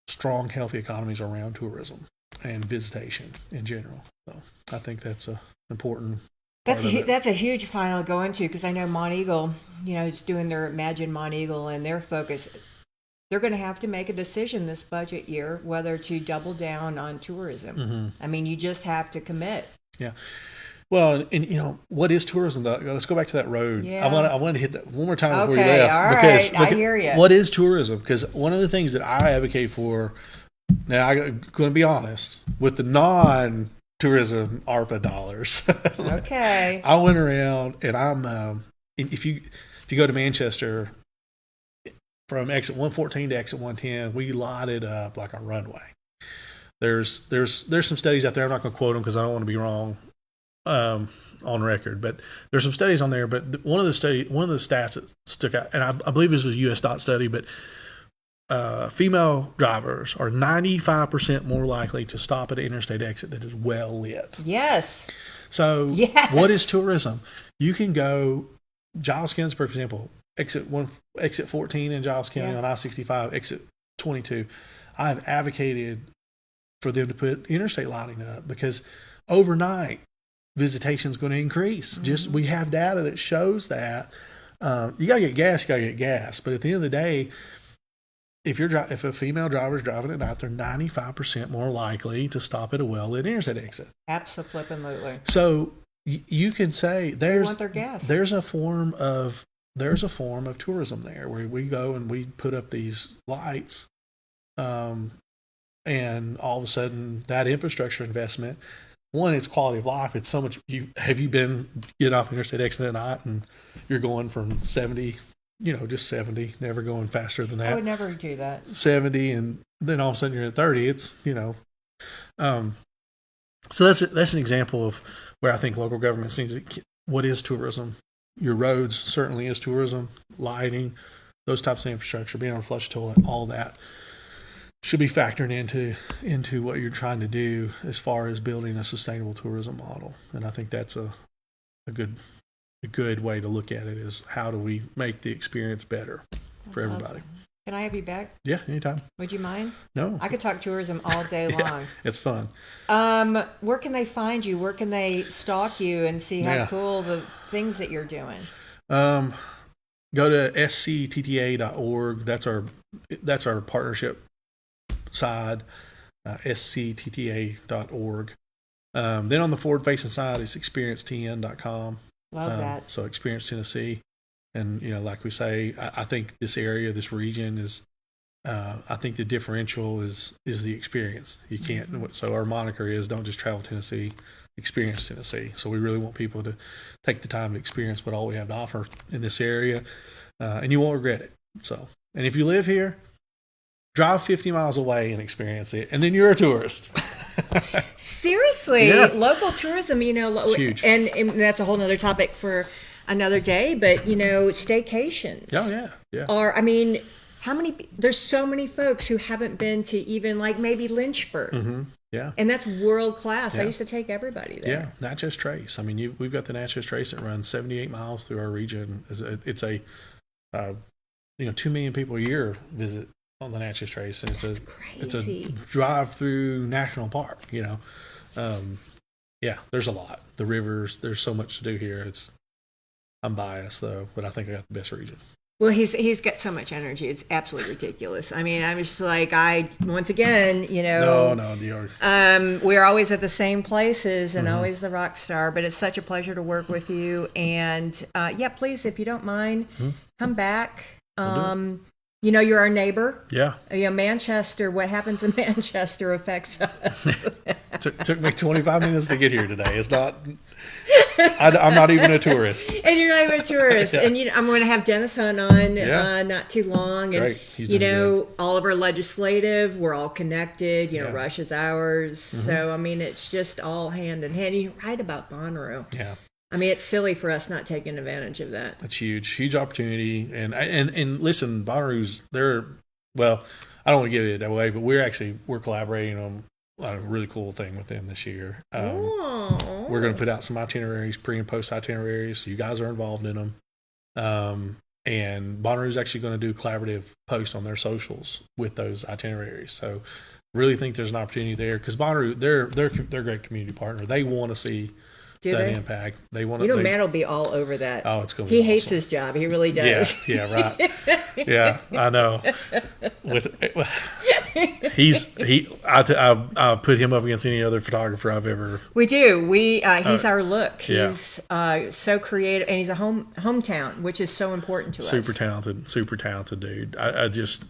strong, healthy economies around tourism and visitation in general. So I think that's a important. That's a huge final to go into, because I know Mont Eagle, is doing their Imagine Mont Eagle, and their focus. They're going to have to make a decision this budget year whether to double down on tourism. Mm-hmm. I mean, you just have to commit. Yeah. Well, and what is tourism? Let's go back to that road. Yeah. I want to hit that one more time before you left. All right, I hear you. What is tourism? Because one of the things that I advocate for, now I'm going to be honest, with the non-tourism ARPA dollars. Okay. I went around and I'm if you go to Manchester, from exit 114 to exit 110, we lighted up like a runway. There's some studies out there. I'm not going to quote them because I don't want to be wrong on record, but there's some studies on there. But one of the stats that stuck out, and I believe this was a US DOT study, but female drivers are 95% more likely to stop at an interstate exit that is well lit. Yes. So what is tourism? You can go Giles County, for example, exit 14 in Giles County on I-65, exit 22. I've advocated for them to put interstate lighting up, because overnight visitation is going to increase. Mm-hmm. Just, we have data that shows that. You got to get gas, but at the end of the day, if a female driver is driving at night, they're 95% more likely to stop at a well-lit interstate exit. Absolutely. So you can say there's a form of tourism there, where we go and we put up these lights, and all of a sudden that infrastructure investment, one, it's quality of life. It's so much. Have you been getting off interstate exit at night and you're going from 70, just 70, never going faster than that? I would never do that. 70, and then all of a sudden you're at 30. It's so that's an example of where I think local governments need to. What is tourism? Your roads certainly is tourism, lighting, those types of infrastructure, being able to flush a toilet, all that should be factored into what you're trying to do as far as building a sustainable tourism model. And I think that's a good way to look at it, is how do we make the experience better for everybody. Can I have you back? Yeah, anytime. Would you mind? No. I could talk tourism all day long. It's fun. Where can they find you? Where can they stalk you and see how cool the things that you're doing? Go to sctta.org. That's our partnership side, sctta.org. Then on the forward-facing side is experiencetn.com. Love that. So Experience Tennessee. And, like we say, I think this area, this region is, I think the differential is the experience. You can't, so our moniker is don't just travel Tennessee, experience Tennessee. So we really want people to take the time to experience what all we have to offer in this area, and you won't regret it. So, and if you live here, drive 50 miles away and experience it, and then you're a tourist. Seriously, Yeah. local tourism, It's huge. And that's a whole nother topic for another day, but, staycations. Oh, yeah, yeah. Are, there's so many folks who haven't been to even like maybe Lynchburg. Yeah. And that's world class. I Yeah. used to take everybody there. Yeah, Natchez Trace. I mean, we've got the Natchez Trace that runs 78 miles through our region. It's a 2 million people a year visit on the Natchez Trace, and it's a drive through national park. Yeah, there's a lot. The rivers. There's so much to do here. I'm biased though, but I think I got the best region. Well, he's got so much energy. It's absolutely ridiculous. I mean, I'm just like, once again, No, New York. we're always at the same places and always the rock star, but it's such a pleasure to work with you. And please, if you don't mind, come back. You're our neighbor. Yeah. Manchester, what happens in Manchester affects us. Took me 25 minutes to get here today. It's not. I'm not even a tourist. And you're not even a tourist. Yeah. And I'm going to have Dennis Hunt on Yeah. not too long. And Great. He's doing good. all of our legislative, we're all connected. Yeah. Rush is ours. So it's just all hand in hand. You're right about Bonnaroo. Yeah. It's silly for us not taking advantage of that. That's huge opportunity. And listen, Bonnaroo's well, I don't want to give it away, but we're collaborating on a really cool thing with them this year. We're going to put out some itineraries, pre and post itineraries. You guys are involved in them. And Bonnaroo's actually going to do collaborative posts on their socials with those itineraries. So really think there's an opportunity there because Bonnaroo, they're a great community partner. They want to see impact. They want to. Matt will be all over that. Oh, it's going to be He hates awesome. his job. He really does. Yeah, right. Yeah, I know. I put him up against any other photographer I've ever. We do. He's our look. Yeah. He's so creative, and he's a hometown, which is so important to us. Super talented dude. I just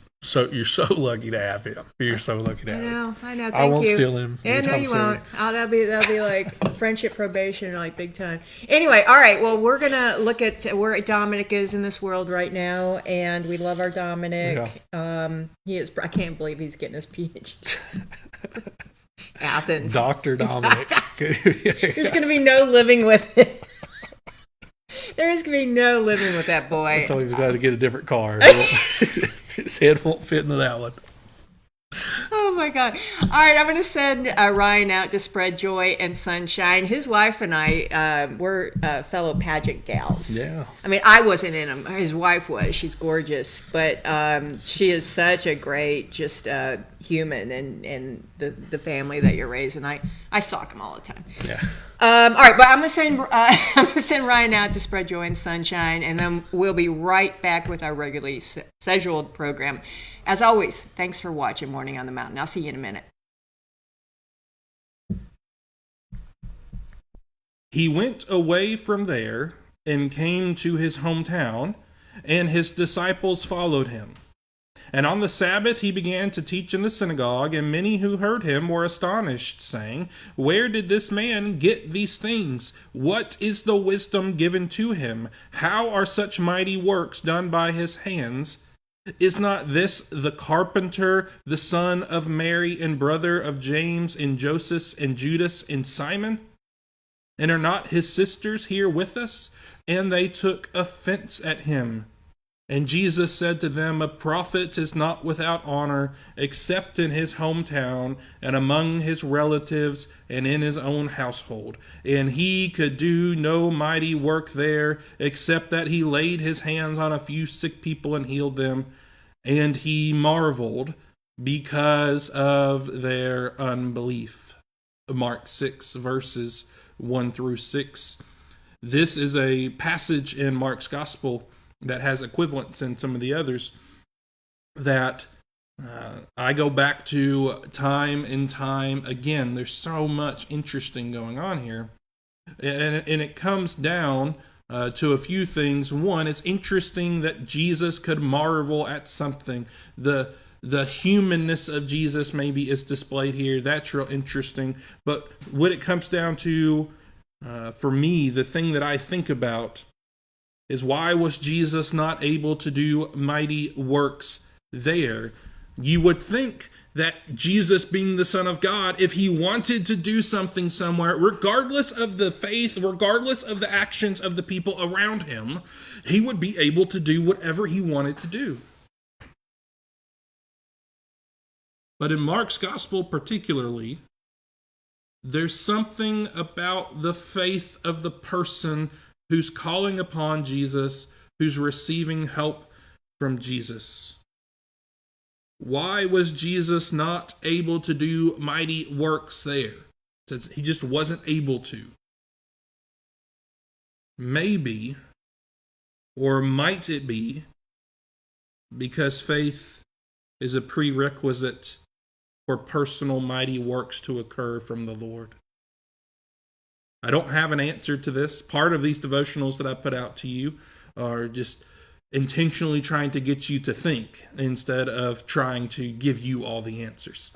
you're so lucky to have him. You're so lucky to have him. I know. Thank I won't you. steal him. Yeah, no, anytime you soon. won't. That'll be like friendship probation, like big time. Anyway, all right. Well, we're gonna look at where Dominic is in this world right now, and we love our Dominic. Yeah. He is. I can't believe he's getting his PhD. Athens. Dr. Dominic. There's gonna be no living with it. There's gonna be no living with that boy. I told him he's got to get a different car. His head won't fit into that one. Oh my God. All right, I'm going to send Ryan out to spread joy and sunshine. His wife and I, we're fellow pageant gals. Yeah. I wasn't in them. His wife was. She's gorgeous. But she is such a great human and the family that you're raising. I stalk him all the time. Yeah. All right, but I'm gonna send Ryan out to spread joy and sunshine, and then we'll be right back with our regularly scheduled program. As always, thanks for watching Morning on the Mountain. I'll see you in a minute. He went away from there and came to his hometown, and his disciples followed him. And on the Sabbath he began to teach in the synagogue, and many who heard him were astonished, saying, "Where did this man get these things? What is the wisdom given to him? How are such mighty works done by his hands? Is not this the carpenter, the son of Mary, and brother of James, and Joseph, and Judas, and Simon? And are not his sisters here with us?" And they took offense at him. And Jesus said to them, "A prophet is not without honor, except in his hometown, and among his relatives, and in his own household. And he could do no mighty work there, except that he laid his hands on a few sick people and healed them. And he marveled because of their unbelief." Mark 6, verses 1 through 6. This is a passage in Mark's Gospel that has equivalents in some of the others that I go back to time and time again. There's so much interesting going on here. And it comes down to a few things. One, it's interesting that Jesus could marvel at something. The humanness of Jesus maybe is displayed here. That's real interesting. But what it comes down to, for me, the thing that I think about is, why was Jesus not able to do mighty works there? You would think that Jesus, being the Son of God, if he wanted to do something somewhere, regardless of the faith, regardless of the actions of the people around him, he would be able to do whatever he wanted to do. But in Mark's gospel particularly, there's something about the faith of the person who's calling upon Jesus, who's receiving help from Jesus. Why was Jesus not able to do mighty works there? He just wasn't able to. Maybe, or might it be, because faith is a prerequisite for personal mighty works to occur from the Lord? I don't have an answer to this. Part of these devotionals that I put out to you are just intentionally trying to get you to think instead of trying to give you all the answers.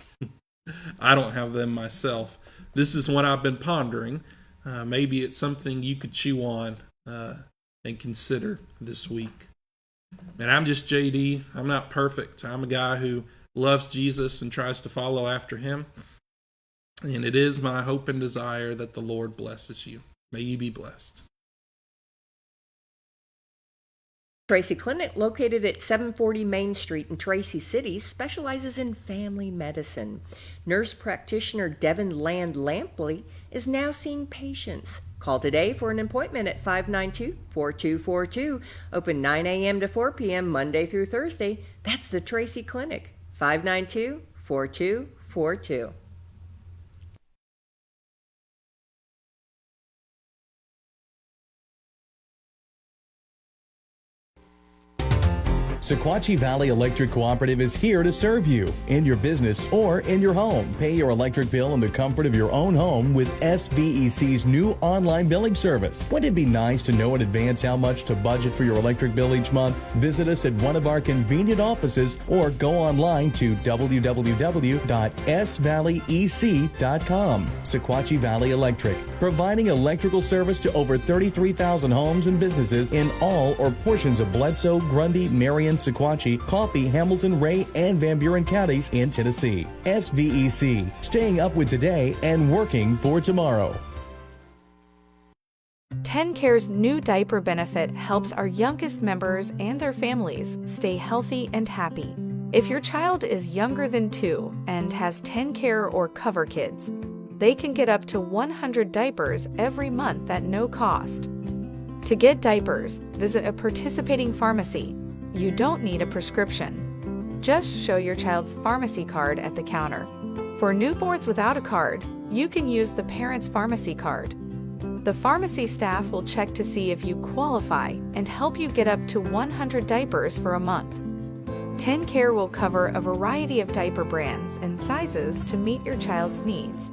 I don't have them myself. This is what I've been pondering. Maybe it's something you could chew on and consider this week. And I'm just JD. I'm not perfect. I'm a guy who loves Jesus and tries to follow after him. And it is my hope and desire that the Lord blesses you. May you be blessed. Tracy Clinic, located at 740 Main Street in Tracy City, specializes in family medicine. Nurse practitioner Devin Land Lampley is now seeing patients. Call today for an appointment at 592-4242. Open 9 a.m. to 4 p.m. Monday through Thursday. That's the Tracy Clinic, 592-4242. Sequatchie Valley Electric Cooperative is here to serve you in your business or in your home. Pay your electric bill in the comfort of your own home with SVEC's new online billing service. Wouldn't it be nice to know in advance how much to budget for your electric bill each month? Visit us at one of our convenient offices or go online to www.svalleyec.com. Sequatchie Valley Electric, providing electrical service to over 33,000 homes and businesses in all or portions of Bledsoe, Grundy, Marion, Sequatchie, Coffee, Hamilton, Ray, and Van Buren counties in Tennessee. SVEC, staying up with today and working for tomorrow. TennCare's new diaper benefit helps our youngest members and their families stay healthy and happy. If your child is younger than 2 and has TennCare or Cover Kids, they can get up to 100 diapers every month at no cost. To get diapers, visit a participating pharmacy. You don't need a prescription. Just show your child's pharmacy card at the counter. For newborns without a card, you can use the parent's pharmacy card. The pharmacy staff will check to see if you qualify and help you get up to 100 diapers for a month. TennCare will cover a variety of diaper brands and sizes to meet your child's needs.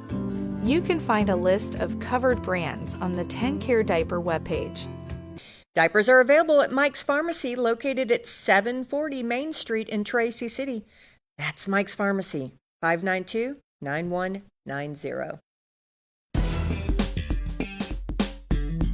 You can find a list of covered brands on the TennCare diaper webpage. Diapers are available at Mike's Pharmacy, located at 740 Main Street in Tracy City. That's Mike's Pharmacy, 592-9190.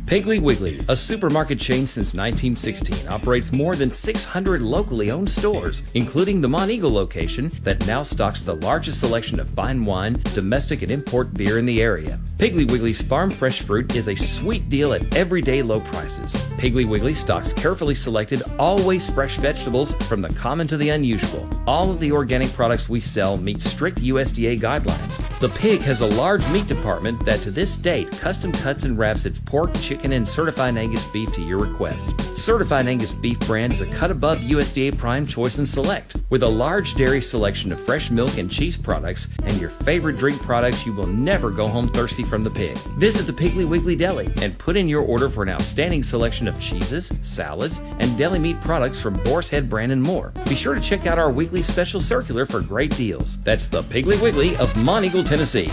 Piggly Wiggly, a supermarket chain since 1916, operates more than 600 locally owned stores, including the Monteagle location that now stocks the largest selection of fine wine, domestic and import beer in the area. Piggly Wiggly's farm fresh fruit is a sweet deal at everyday low prices. Piggly Wiggly stocks carefully selected, always fresh vegetables from the common to the unusual. All of the organic products we sell meet strict USDA guidelines. The Pig has a large meat department that to this date custom cuts and wraps its pork, chicken, and Certified Angus beef to your request. Certified Angus beef brand is a cut above USDA Prime Choice and Select. With a large dairy selection of fresh milk and cheese products and your favorite drink products, you will never go home thirsty from the Pig. Visit the Piggly Wiggly Deli and put in your order for an outstanding selection of cheeses, salads, and deli meat products from Boar's Head brand and more. Be sure to check out our weekly special circular for great deals. That's the Piggly Wiggly of Monteagle, Tennessee.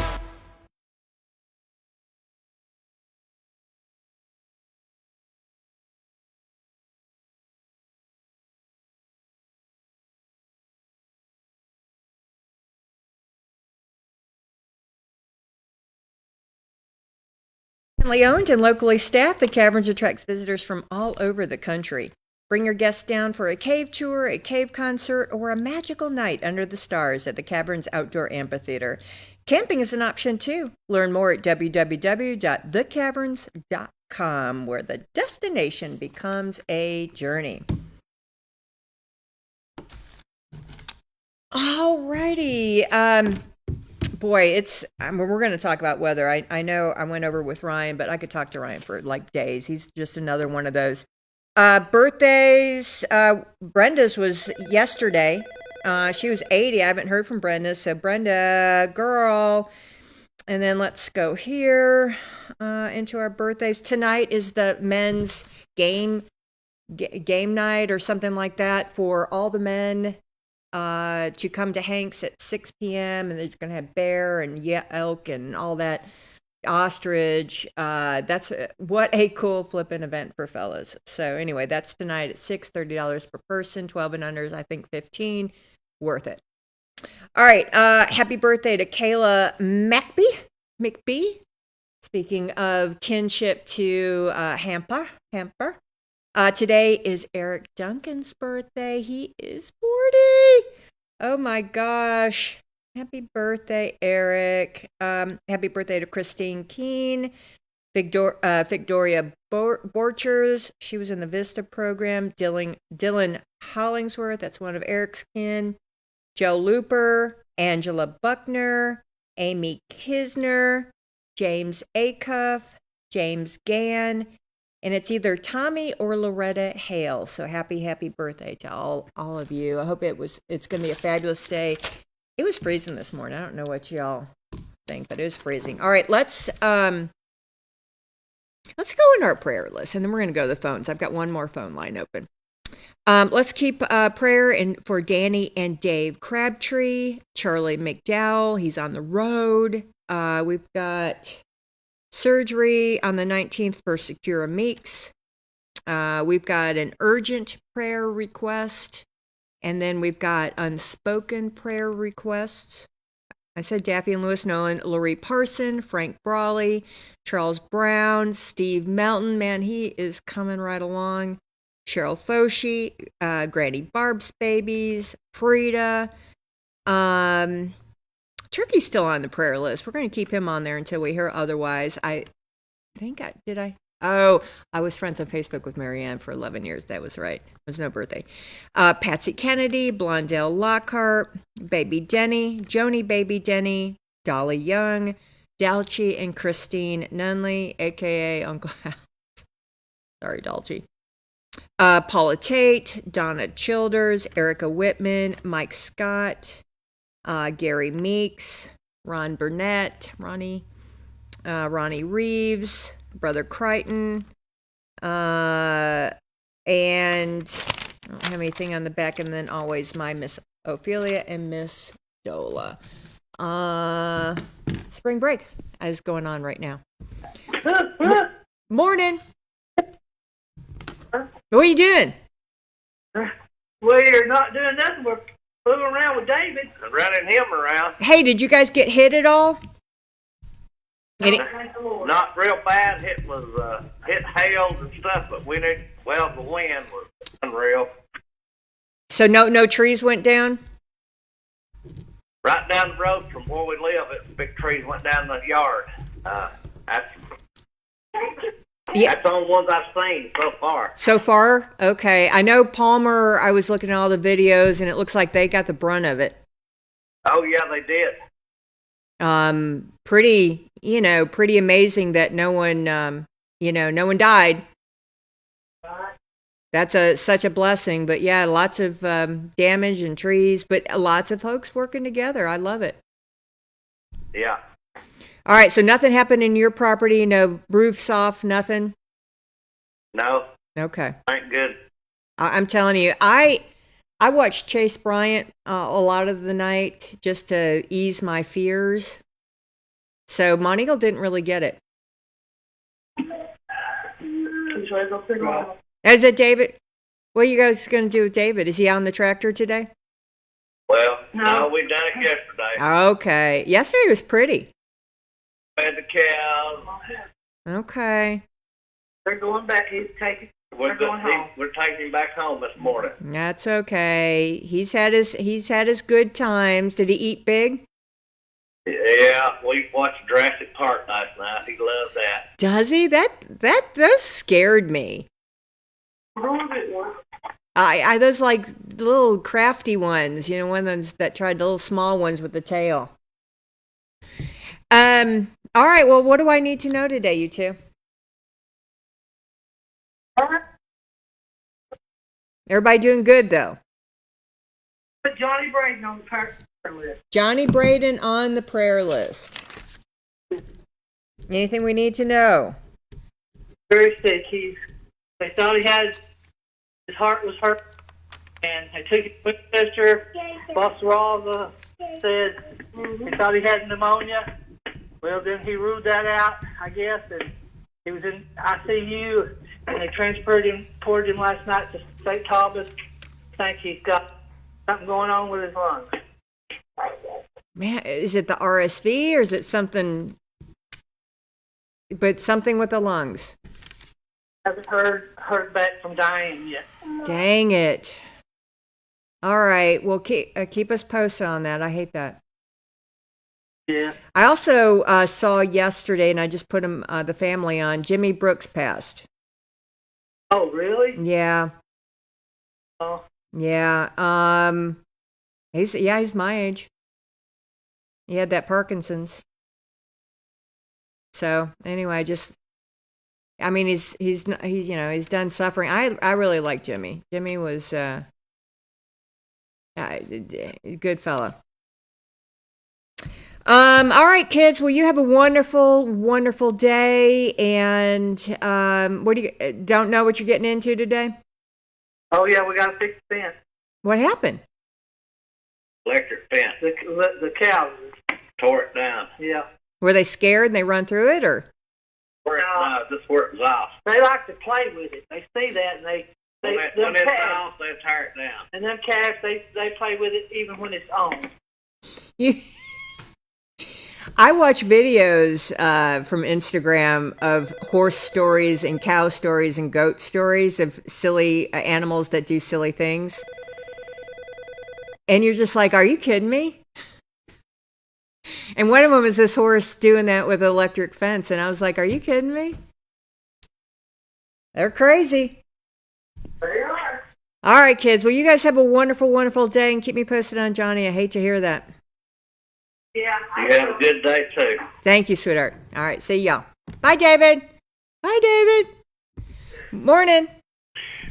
Family owned and locally staffed, the Caverns attracts visitors from all over the country. Bring your guests down for a cave tour, a cave concert, or a magical night under the stars at the Caverns Outdoor Amphitheater. Camping is an option too. Learn more at www.thecaverns.com, where the destination becomes a journey. Alrighty. Boy, we're going to talk about weather. I know I went over with Ryan, but I could talk to Ryan for like days. He's just another one of those. Birthdays. Brenda's was yesterday. She was 80. I haven't heard from Brenda. So Brenda, girl. And then let's go here into our birthdays. Tonight is the men's game night or something like that for all the men. To come to Hank's at 6 p.m. and it's going to have bear and elk and all that, ostrich. That's what a cool flipping event for fellas. So anyway, that's tonight at $6, $30 per person, 12 and unders, I think 15, worth it. All right. Happy birthday to Kayla McBee. Speaking of kinship to Hamper. Today is Eric Duncan's birthday. He is 40. Oh my gosh. Happy birthday, Eric. Happy birthday to Christine Keene. Victoria Borchers. She was in the Vista program. Dylan Hollingsworth. That's one of Eric's kin. Joe Looper. Angela Buckner. Amy Kisner. James Acuff. James Gann. And it's either Tommy or Loretta Hale. So happy birthday to all of you. I hope it's going to be a fabulous day. It was freezing this morning. I don't know what y'all think, but it was freezing. All right, let's go in our prayer list, and then we're going to go to the phones. I've got one more phone line open. Let's keep prayer for Danny and Dave Crabtree, Charlie McDowell. He's on the road. We've got surgery on the 19th for Secura Meeks. We've got an urgent prayer request. And then we've got unspoken prayer requests. I said Daffy and Lewis Nolan, Laurie Parson, Frank Brawley, Charles Brown, Steve Melton. Man, he is coming right along. Cheryl Foshi, Granny Barb's babies, Frida. Turkey's still on the prayer list. We're going to keep him on there until we hear otherwise. I was friends on Facebook with Marianne for 11 years. That was right. There's no birthday. Patsy Kennedy, Blondell Lockhart, Baby Denny, Joni Baby Denny, Dolly Young, Dalchi and Christine Nunley, a.k.a. Uncle House. Sorry, Dalchi. Paula Tate, Donna Childers, Erica Whitman, Mike Scott, Gary Meeks, Ron Burnett, Ronnie Reeves, Brother Crichton, and I don't have anything on the back, and then always my Miss Ophelia and Miss Dola. Spring break is going on right now. Morning. What are you doing? We're not doing nothing. We're fooling around with David and running him around. Hey, did you guys get hit at all? Not real bad. It was hit hail and stuff, but the wind was unreal. So no trees went down? Right down the road from where we live, big trees went down the yard. That's the only ones I've seen so far. So far? Okay. I know Palmer, I was looking at all the videos, and it looks like they got the brunt of it. Oh, yeah, they did. Pretty amazing that no one died. That's such a blessing. But yeah, lots of damage and trees, but lots of folks working together. I love it. Yeah. All right, so nothing happened in your property? No roofs off, nothing? No. Okay. Thank good. I'm telling you, I watched Chase Bryant a lot of the night just to ease my fears. So Mont Eagle didn't really get it. Is it David? What are you guys going to do with David? Is he on the tractor today? Well, no, we done it yesterday. Okay. Yesterday was pretty. Fed the cows. Okay. We're going back. We're going home. We're taking him back home this morning. That's okay. He's had his good times. Did he eat big? Yeah, we watched Jurassic Park last night. He loved that. Does he? Those scared me. I those like little crafty ones, you know, ones that tried the little small ones with the tail. All right. Well, what do I need to know today, you two? Everybody doing good though. Put Johnny Braden on the prayer list. Johnny Braden on the prayer list. Anything we need to know? Very sick. They thought he had, his heart was hurt, and they took him to Winchester. Boss Rawls said they thought he had pneumonia. Well, then he ruled that out, I guess, and he was in ICU, and they transported him last night to St. Thomas. I think he's got something going on with his lungs. Man, is it the RSV or is it something? But something with the lungs. Haven't heard back from Diane yet. Dang it! All right, well keep us posted on that. I hate that. Yeah. I also saw yesterday, and I just put the family on. Jimmy Brooks passed. Oh, really? Yeah. Oh. Yeah. He's my age. He had that Parkinson's. So anyway, he's done suffering. I really like Jimmy. Jimmy was a good fellow. All right, kids. Well, you have a wonderful, wonderful day. And what do you don't know what you're getting into today? Oh yeah, we got to fix the fence. What happened? Electric fence. The cows. Tore it down. Yeah. Were they scared and they run through it, or? No, this works off. They like to play with it. They see that and they when it's off, they tear it down. And them calves, they play with it even when it's on. I watch videos from Instagram of horse stories and cow stories and goat stories of silly animals that do silly things. And you're just like, are you kidding me? And one of them is this horse doing that with an electric fence. And I was like, are you kidding me? They're crazy. They are. All right, kids. Well, you guys have a wonderful, wonderful day and keep me posted on Johnny. I hate to hear that. Yeah. You have a good day, too. Thank you, sweetheart. All right. See y'all. Bye, David. Bye, David. Morning.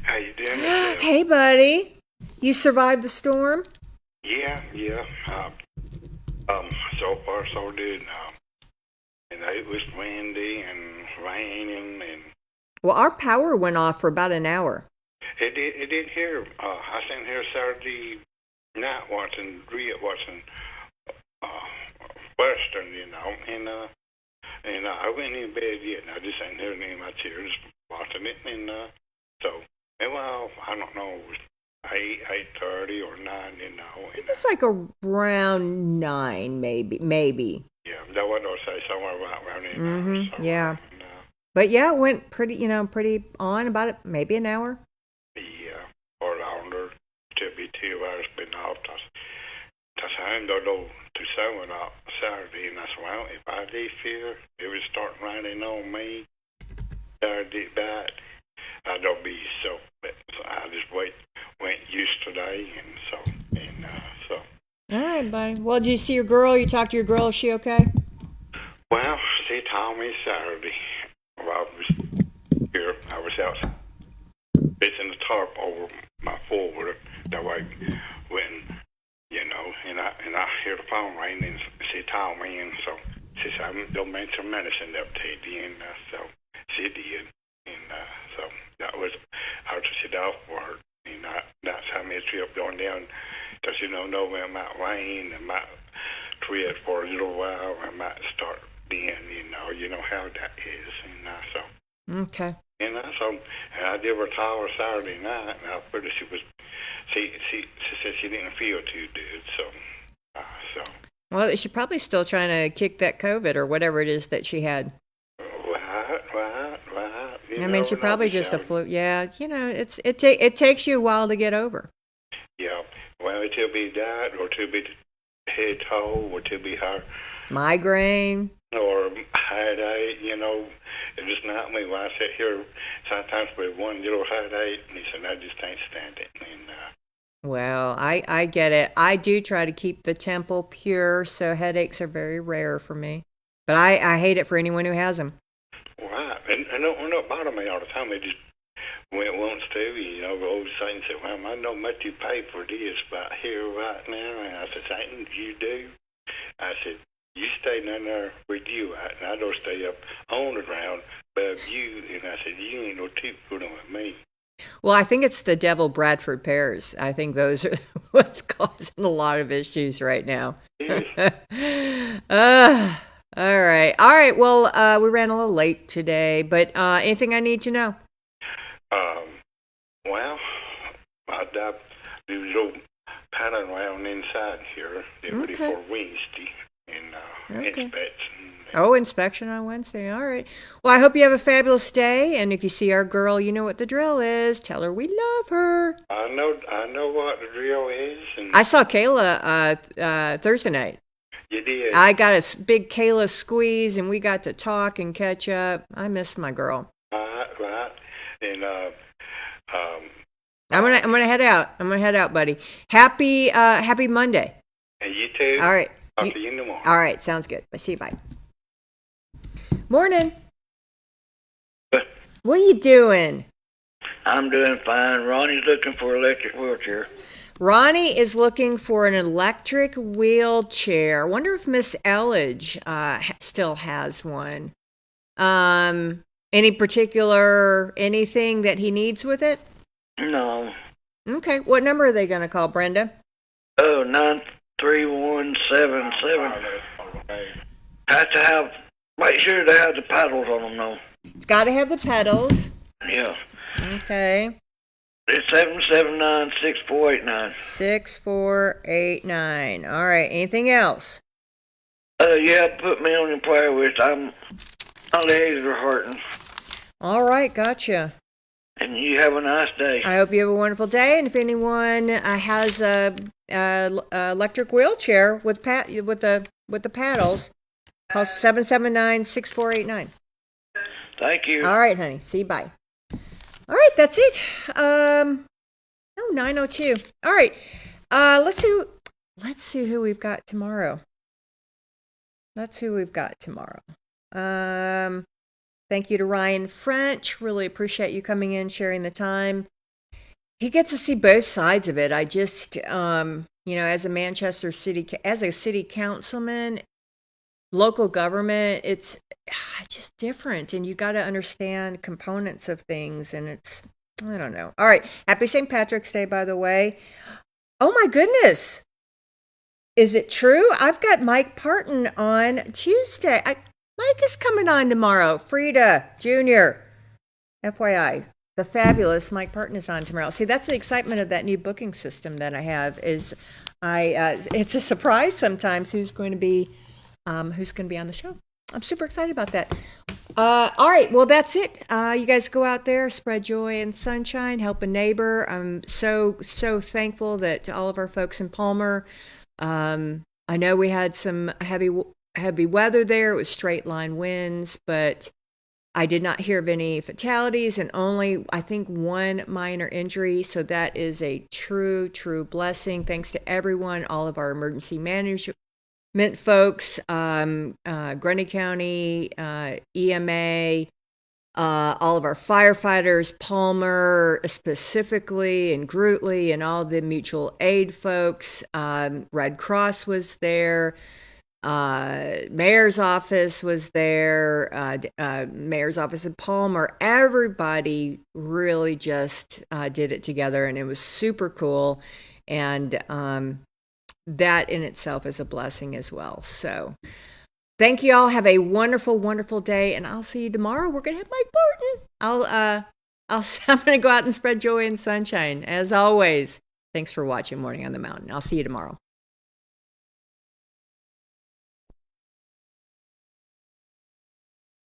How you doing? Hey, buddy. You survived the storm? Yeah. So far, so good. And it was windy and raining, and Well, our power went off for about an hour. it did here. I sat here Saturday night watching Western, and I went in bed yet, and I just sat here in my chair just watching it, and well, I don't know, it was 8:30 or 9, It's like around 9, maybe. Yeah, that what I'll say, somewhere around in Mm-hmm. Yeah. But yeah, it went pretty on about maybe an hour. Yeah, or longer. To be 2 hours been off. That's how I don't know to 7 out Saturday, and that's well, if I did fear it was starting raining on me Saturday back, I don't be so. But so I just went yesterday, and so. All right, buddy. Well, did you see your girl? You talked to your girl? Is she okay? Well, she told me Saturday. While I was here, I was outside fixing the tarp over my forward. That way, when and I hear the phone ring, and she told me, and so she said, "They'll make some medicine up to you," and so she did, and so that was after she got off work, and that's how me a trip going down. Because know when it might rain, it might trip for a little while, it might start then, you know how that is, and so. Okay. And so I did her towel Saturday night, and I figured she said she didn't feel too good, so. Well, she's probably still trying to kick that COVID or whatever it is that she had. Well, Right. You I mean, never she know, probably just a Michelle. fluke. Yeah, it takes you a while to get over. Yeah. Well, it'll be that, or it'll be head cold, or it'll be her, Migraine. or headache. It's just not me. When I sit here, sometimes with one little headache, and he said, I just can't stand it. And Well, I get it. I do try to keep the temple pure, so headaches are very rare for me. But I hate it for anyone who has them. right, and don't bother me all the time. It just when it wants to, the old Satan said, well, I know how much you pay for this, but here right now, and I said, Satan, you do? I said, you stay down there with you, right? And I don't stay up on the ground above you. And I said, you ain't no too good on me. Well, I think it's the devil Bradford pears. I think those are what's causing a lot of issues right now. All right. Well, we ran a little late today, but anything I need to know? Well, I do a little pattern around inside here ready for Wednesday and inspection. Oh, inspection on Wednesday. All right. Well, I hope you have a fabulous day. And if you see our girl, you know what the drill is. Tell her we love her. I know what the drill is. And I saw Kayla Thursday night. You did. I got a big Kayla squeeze, and we got to talk and catch up. I missed my girl. Right. And I'm gonna head out. Buddy. Happy Monday. And you too. All right. I'll see you in the morning. All right, sounds good. See you. Bye. Morning. What are you doing? I'm doing fine. Ronnie's looking for an electric wheelchair. Ronnie is looking for an electric wheelchair. I wonder if Miss Elledge still has one. Anything that he needs with it? No. Okay. What number are they going to call, Brenda? Oh, 93177. Have to have. Make sure they have the paddles on them, though. It's got to have the pedals. Yeah. Okay. It's 779-6489. 6489. All right. Anything else? Yeah, put me on your prayer list. My legs are hurting. All right. Gotcha. And you have a nice day. I hope you have a wonderful day. And if anyone has a electric wheelchair with the paddles, call 779-6489. Thank you. All right, honey. See you. Bye. All right, that's it. 9:02. All right. Let's see who we've got tomorrow. Thank you to Ryan French. Really appreciate you coming in, sharing the time. He gets to see both sides of it. I just, as a Manchester City, as a city councilman, local government, it's just different. And you got to understand components of things. And I don't know. All right. Happy St. Patrick's Day, by the way. Oh, my goodness. Is it true? I've got Mike Parton on Tuesday. Mike is coming on tomorrow. Frida Jr. FYI, the fabulous Mike Parton is on tomorrow. See, that's the excitement of that new booking system that I have. It's a surprise sometimes who's going to be on the show. I'm super excited about that. All right, well that's it. You guys go out there, spread joy and sunshine, help a neighbor. I'm so thankful that all of our folks in Palmer. I know we had some heavy weather there. It was straight line winds, but I did not hear of any fatalities and only, I think, one minor injury. So that is a true blessing. Thanks to everyone, all of our emergency management folks, Grundy County, EMA, all of our firefighters, Palmer specifically, and Grootley, and all the mutual aid folks. Red Cross was there. Mayor's office was there, Mayor's office in Palmer. Everybody really just did it together, and it was super cool. And that in itself is a blessing as well. So thank you all. Have a wonderful, wonderful day, and I'll see you tomorrow. We're gonna have Mike Barton. I'm gonna go out and spread joy and sunshine as always. Thanks for watching Morning on the Mountain. I'll see you tomorrow.